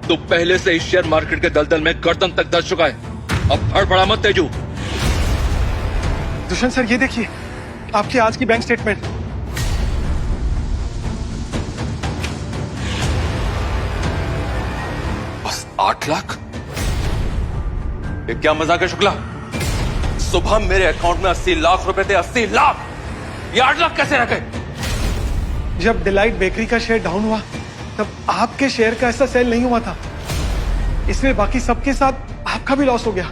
तू पहले से इस शेयर मार्केट के दलदल में गर्दन तक दस चुका है, अब हड़बड़ा मत तेजू। दुष्यंत सर, ये देखिए आपकी आज की बैंक स्टेटमेंट। बस 8 लाख? ये क्या मजाक है शुक्ला? सुबह मेरे अकाउंट में 80 लाख रुपए थे। 80 लाख, ये 8 लाख कैसे रह गए? जब डिलाइट बेकरी का शेयर डाउन हुआ तब आपके शेयर का ऐसा सेल नहीं हुआ था, इसलिए बाकी सबके साथ आपका भी लॉस हो गया।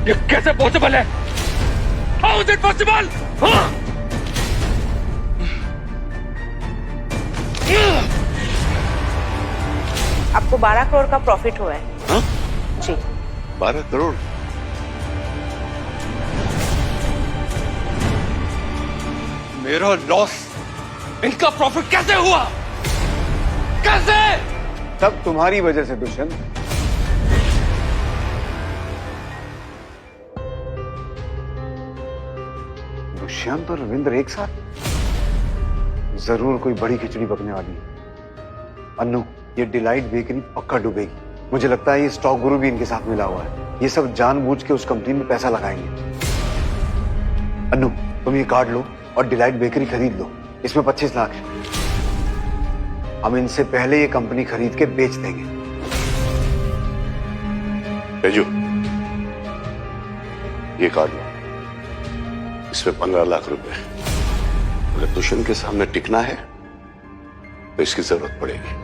ये कैसे पॉसिबल है? How is it possible? आपको 12 करोड़ का प्रॉफिट हुआ है। हाँ? जी 12 करोड़? मेरा लॉस, इनका प्रॉफिट कैसे हुआ? कैसे? सब तुम्हारी वजह से दुष्यंत। दुष्यंत और रविंद्र एक साथ? जरूर कोई बड़ी खिचड़ी पकने वाली है। अन्नू, ये डिलाइट बेकरी पक्का डूबेगी। मुझे लगता है ये स्टॉक गुरु भी इनके साथ मिला हुआ है। ये सब जानबूझ के उस कंपनी में पैसा लगाएंगे। अन्नू, तुम ये कार्ड लो और डिलाइट बेकरी खरीद लो, इसमें 25 लाख है। हम इनसे पहले ये कंपनी खरीद के बेच देंगे। तेजू, ये कार्ड लो, इसमें 15 लाख रुपए। अगर दुष्यंत के सामने टिकना है तो इसकी जरूरत पड़ेगी।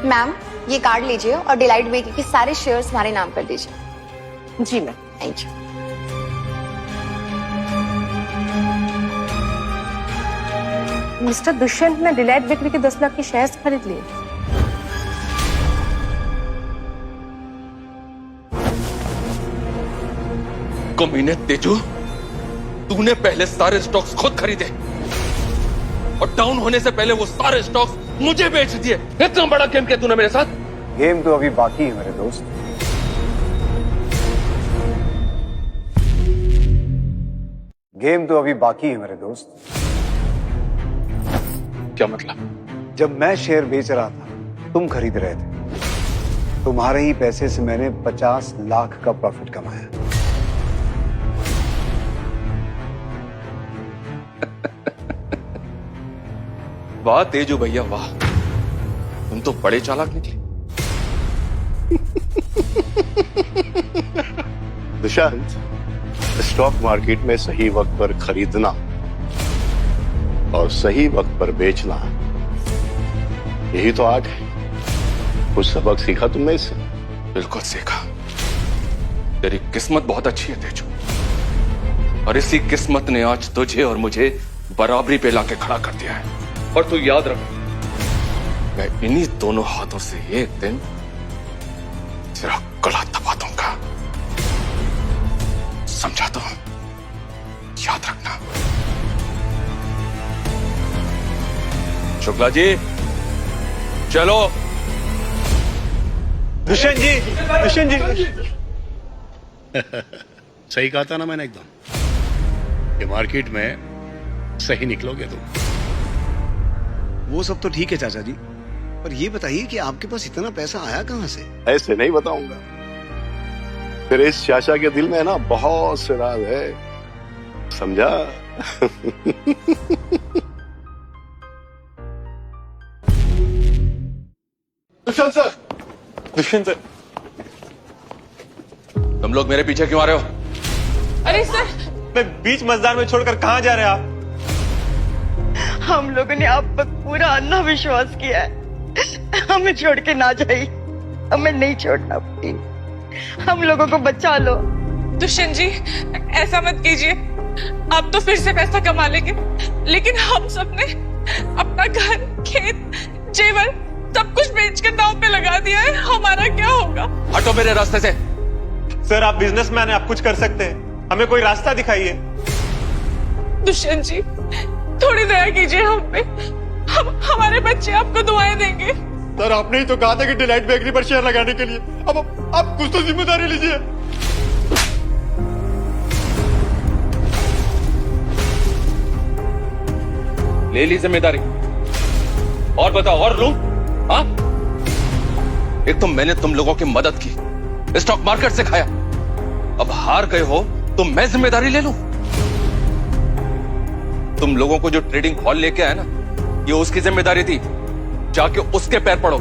मैम, ये कार्ड लीजिए और डिलाइट बेकरी के सारे शेयर्स हमारे नाम कर दीजिए। जी ma'am, thank you. Mister Dushyant ने डिलाइट बेकरी के 10 लाख के शेयर्स खरीद लिए। कमीने तेजू, तूने पहले सारे स्टॉक्स खुद खरीदे और डाउन होने से पहले वो सारे स्टॉक्स मुझे बेच दिए। इतना बड़ा गेम किया तूने मेरे साथ। गेम तो अभी बाकी है मेरे दोस्त। गेम तो अभी बाकी है मेरे दोस्त। क्या मतलब? जब मैं शेयर बेच रहा था, तुम खरीद रहे थे। तुम्हारे ही पैसे से मैंने 50 लाख का प्रॉफिट कमाया। वाह तेजू भैया वाह, तुम तो बड़े चालाक निकले। दुष्यंत, स्टॉक मार्केट में सही वक्त पर खरीदना और सही वक्त पर बेचना, यही तो आर्ट है। कुछ सबक सीखा तुमने इससे? बिल्कुल सीखा। तेरी किस्मत बहुत अच्छी है तेजू, और इसी किस्मत ने आज तुझे और मुझे बराबरी पे लाके खड़ा कर दिया है। और तू याद रख, मैं इन्हीं दोनों हाथों से एक दिन तेरा गला दबा दूंगा। समझाता हूं, याद रखना। शुक्ला जी चलो। दुष्यंत जी सही कहा था ना मैंने एकदम, ये मार्केट में सही निकलोगे तुम। वो सब तो ठीक है चाचा जी, पर ये बताइए कि आपके पास इतना पैसा आया कहां से? ऐसे नहीं बताऊंगा, फिर इस चाचा के दिल में ना बहुत से राज है, समझा? दुष्यंत सर, दुष्यंत सर, तुम लोग मेरे पीछे क्यों आ रहे हो? अरे सर, मैं बीच मजदार में छोड़कर कहां जा रहे हैं आप? हम लोगों ने आप पर पूरा अन्ना विश्वास किया है। हमें छोड़ के ना जाइए, हमें नहीं छोड़ना प्लीज। हम लोगों को बचा लो। दुष्यंत जी ऐसा मत कीजिए, आप तो फिर से पैसा कमा लेंगे, लेकिन हम सबने अपना घर, खेत, जेवर सब कुछ बेचकर दांव पे लगा दिया है। हमारा क्या होगा? हटो मेरे रास्ते से। सर आप बिजनेसमैन हैं, आप कुछ कर सकते हैं, हमें कोई रास्ता दिखाइए। दुष्यंत जी थोड़ी दया कीजिए हम पे, हमारे बच्चे आपको दुआएं देंगे। सर आपने ही तो कहा था कि डिलाइट बेकरी पर शेयर लगाने के लिए, अब आप कुछ तो जिम्मेदारी लीजिए। ले ली जिम्मेदारी, और बताओ और लूं? हाँ, एक तो मैंने तुम लोगों की मदद की, स्टॉक मार्केट से खाया, अब हार गए हो तो मैं जिम्मेदारी ले लूं? तुम लोगों को जो ट्रेडिंग हॉल लेके आया ना, ये उसकी जिम्मेदारी थी, जाके उसके पैर पड़ो।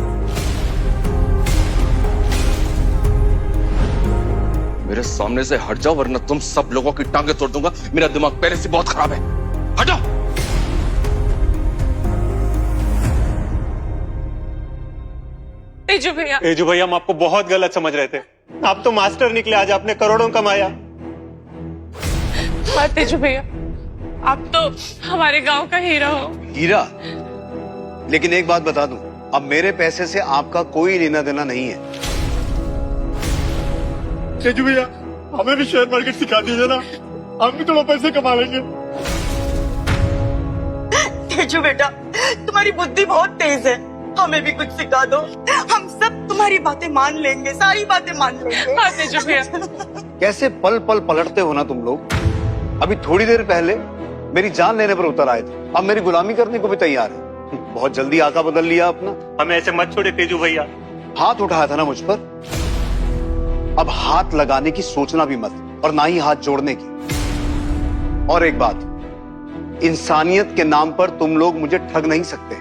मेरे सामने से हट जाओ वरना तुम सब लोगों की टांगे तोड़ दूंगा। मेरा दिमाग पहले से बहुत खराब है, हटो। तेजू भैया, तेजू भैया हम आपको बहुत गलत समझ रहे थे, आप तो मास्टर निकले, आज आपने करोड़ों कमाया। हाँ तेजू भैया, आप तो हमारे गांव का हीरा हो। हीरा? लेकिन एक बात बता दूं, अब मेरे पैसे से आपका कोई लेना देना नहीं है। तेजू भैया हमें भी शेयर मार्केट सिखा दीजिए ना, हम भी थोड़ा पैसे कमा लेंगे। तेजू बेटा तुम्हारी बुद्धि बहुत तेज है, हमें भी कुछ सिखा दो। हम सब तुम्हारी बातें मान लेंगे, सारी बातें मान लेंगे। हाँ तेजू भैया। कैसे पल पल पलटते हो ना तुम लोग। अभी थोड़ी देर पहले मेरी जान लेने पर उतर आए थे, अब मेरी गुलामी करने को भी तैयार है। बहुत जल्दी आका बदल लिया अपना। हमें ऐसे मत छोड़े तेजू भैया। हाथ उठाया था ना मुझ पर, अब हाथ लगाने की सोचना भी मत, और ना ही हाथ जोड़ने की। और एक बात, इंसानियत के नाम पर तुम लोग मुझे ठग नहीं सकते।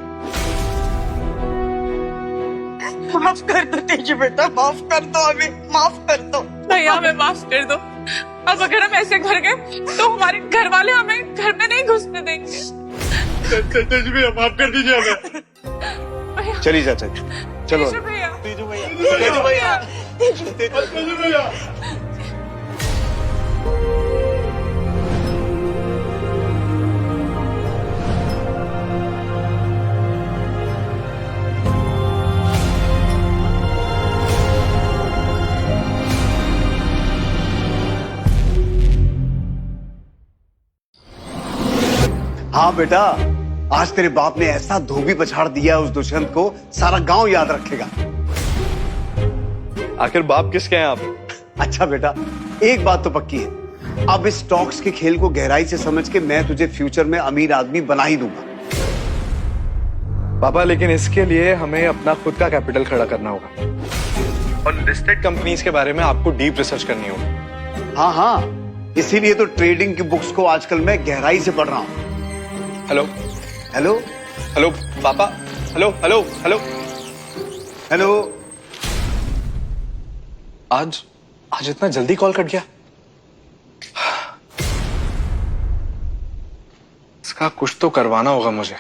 माफ कर दो तेजू बेटा, माफ कर दो, हमें माफ कर दो। भैया हमें माफ कर दो, अब अगर हम ऐसे घर गए तो हमारे घर वाले हमें घर में नहीं घुसने देंगे। तेजू भैया माफ कर दीजिए हमें। चलिए चाचा जी, चलो। तेजू भैया, तेजू भैया, तेजू भैया, तेजू भैया। हाँ बेटा, आज तेरे बाप ने ऐसा धोबी पछाड़ दिया उस दुष्यंत को, सारा गांव याद रखेगा। आखिर बाप किसके हैं आप? अच्छा बेटा, एक बात तो पक्की है, अब इस स्टॉक्स के खेल को गहराई से समझ के मैं तुझे फ्यूचर में अमीर आदमी बना ही दूंगा। पापा लेकिन इसके लिए हमें अपना खुद का कैपिटल खड़ा करना होगा और लिस्टेड कंपनीज के बारे में आपको डीप रिसर्च करनी होगी। हाँ हाँ, इसीलिए तो ट्रेडिंग की बुक्स को आजकल मैं गहराई से पढ़ रहा हूँ। हेलो हेलो हेलो पापा, हेलो हेलो हेलो हेलो। आज इतना जल्दी कॉल कट गया। इसका कुछ तो करवाना होगा मुझे।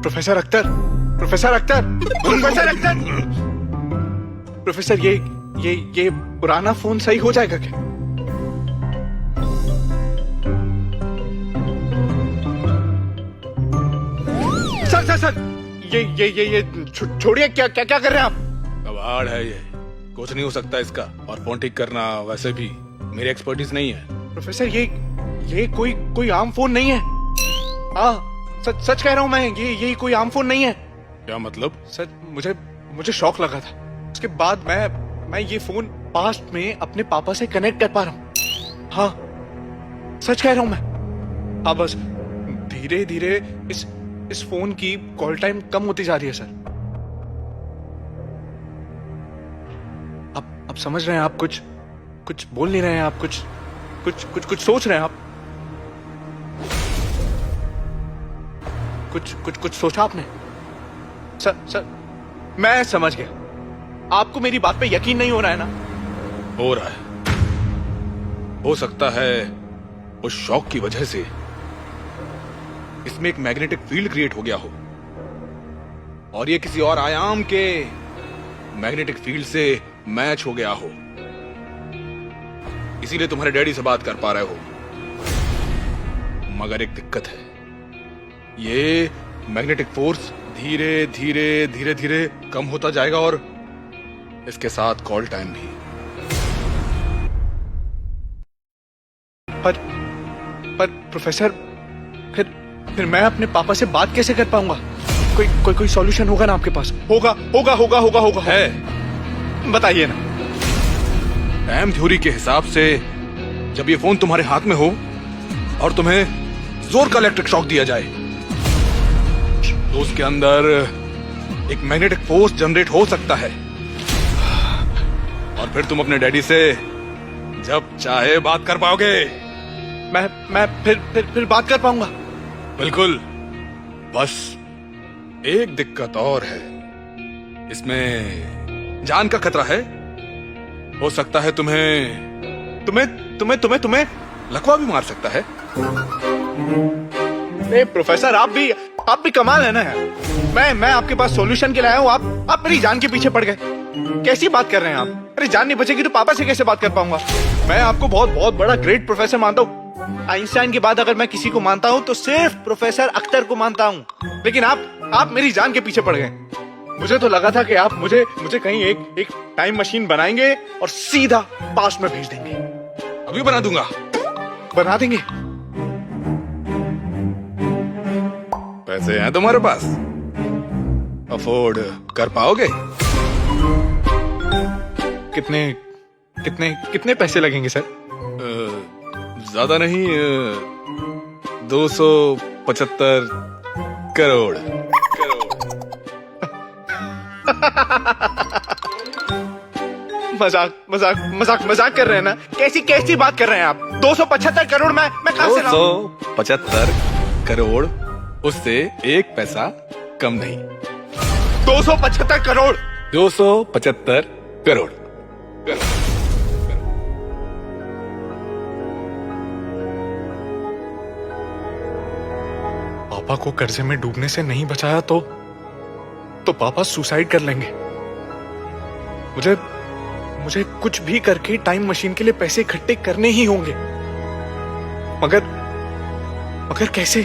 Professor Akhtar, professor Akhtar, professor Akhtar, professor ये पुराना फोन सही हो जाएगा क्या? सर ये छोड़िए, क्या क्या क्या कर रहे हैं आप? कबाड़ है ये, कुछ नहीं हो सकता इसका। और फोन ठीक करना वैसे भी मेरी एक्सपर्टीज नहीं है। प्रोफेसर ये कोई आम फोन नहीं है। सच कह रहा हूँ मैं, ये कोई आम फोन नहीं है। क्या मतलब? सर मुझे शौक लगा था, उसके बाद मैं ये फोन पास्ट में अपने पापा से कनेक्ट कर पा रहा हूँ। हाँ सच कह रहा हूँ मैं। हाँ बस धीरे धीरे इस फोन की कॉल टाइम कम होती जा रही है सर। अब समझ रहे हैं आप? कुछ बोल नहीं रहे हैं आप? कुछ सोच रहे हैं आप? कुछ सोचा आपने? सर मैं समझ गया। आपको मेरी बात पे यकीन नहीं हो रहा है ना? हो रहा है। हो सकता है उस शौक की वजह से इसमें एक मैग्नेटिक फील्ड क्रिएट हो गया हो और ये किसी और आयाम के मैग्नेटिक फील्ड से मैच हो गया हो, इसीलिए तुम्हारे डैडी से बात कर पा रहे हो। मगर एक दिक्कत है, ये मैग्नेटिक फोर्स धीरे धीरे धीरे धीरे कम होता जाएगा और इसके साथ कॉल टाइम भी। पर प्रोफेसर फिर मैं अपने पापा से बात कैसे कर पाऊंगा? कोई सॉल्यूशन होगा ना आपके पास? होगा है, बताइए ना। टाइम थ्योरी के हिसाब से जब ये फोन तुम्हारे हाथ में हो और तुम्हें जोर का इलेक्ट्रिक शॉक दिया जाए तो उसके अंदर एक मैग्नेटिक फोर्स जनरेट हो सकता है और फिर तुम अपने डैडी से जब चाहे बात कर पाओगे। मैं फिर बात कर पाऊंगा? बिल्कुल। बस एक दिक्कत और है, इसमें जान का खतरा है। हो सकता है तुम्हें लकवा भी मार सकता है। नहीं प्रोफेसर, आप भी कमाल है ना यार। मैं आपके पास सॉल्यूशन के लिए आया हूँ, आप मेरी जान के पीछे पड़ गए। कैसी बात कर रहे हैं आप? अरे जान नहीं बचेगी तो पापा से कैसे बात कर पाऊंगा? मैं आपको बहुत बड़ा ग्रेट प्रोफेसर मानता हूँ। आइंस्टाइन के बाद अगर मैं किसी को मानता हूँ तो सिर्फ प्रोफेसर अख्तर को मानता हूँ। लेकिन आप मेरी जान के पीछे पड़ गए। मुझे तो लगा था कि आप मुझे कहीं एक टाइम मशीन बनाएंगे और सीधा पास्ट में भेज देंगे। अभी बना दूंगा। बना देंगे? पैसे हैं तुम्हारे पास? अफोर्ड कर पाओगे? कितने पैसे लगेंगे सर? ज्यादा नहीं, 275 करोड़। मजाक कर रहे हैं ना? कैसी बात कर रहे हैं आप? 275 करोड़ मैं कहां से लाऊं? 275 करोड़, उससे एक पैसा कम नहीं। 275 करोड़? 275 करोड़। पापा को कर्जे में डूबने से नहीं बचाया तो पापा सुसाइड कर लेंगे। मुझे कुछ भी करके टाइम मशीन के लिए पैसे इकट्ठे करने ही होंगे। मगर कैसे?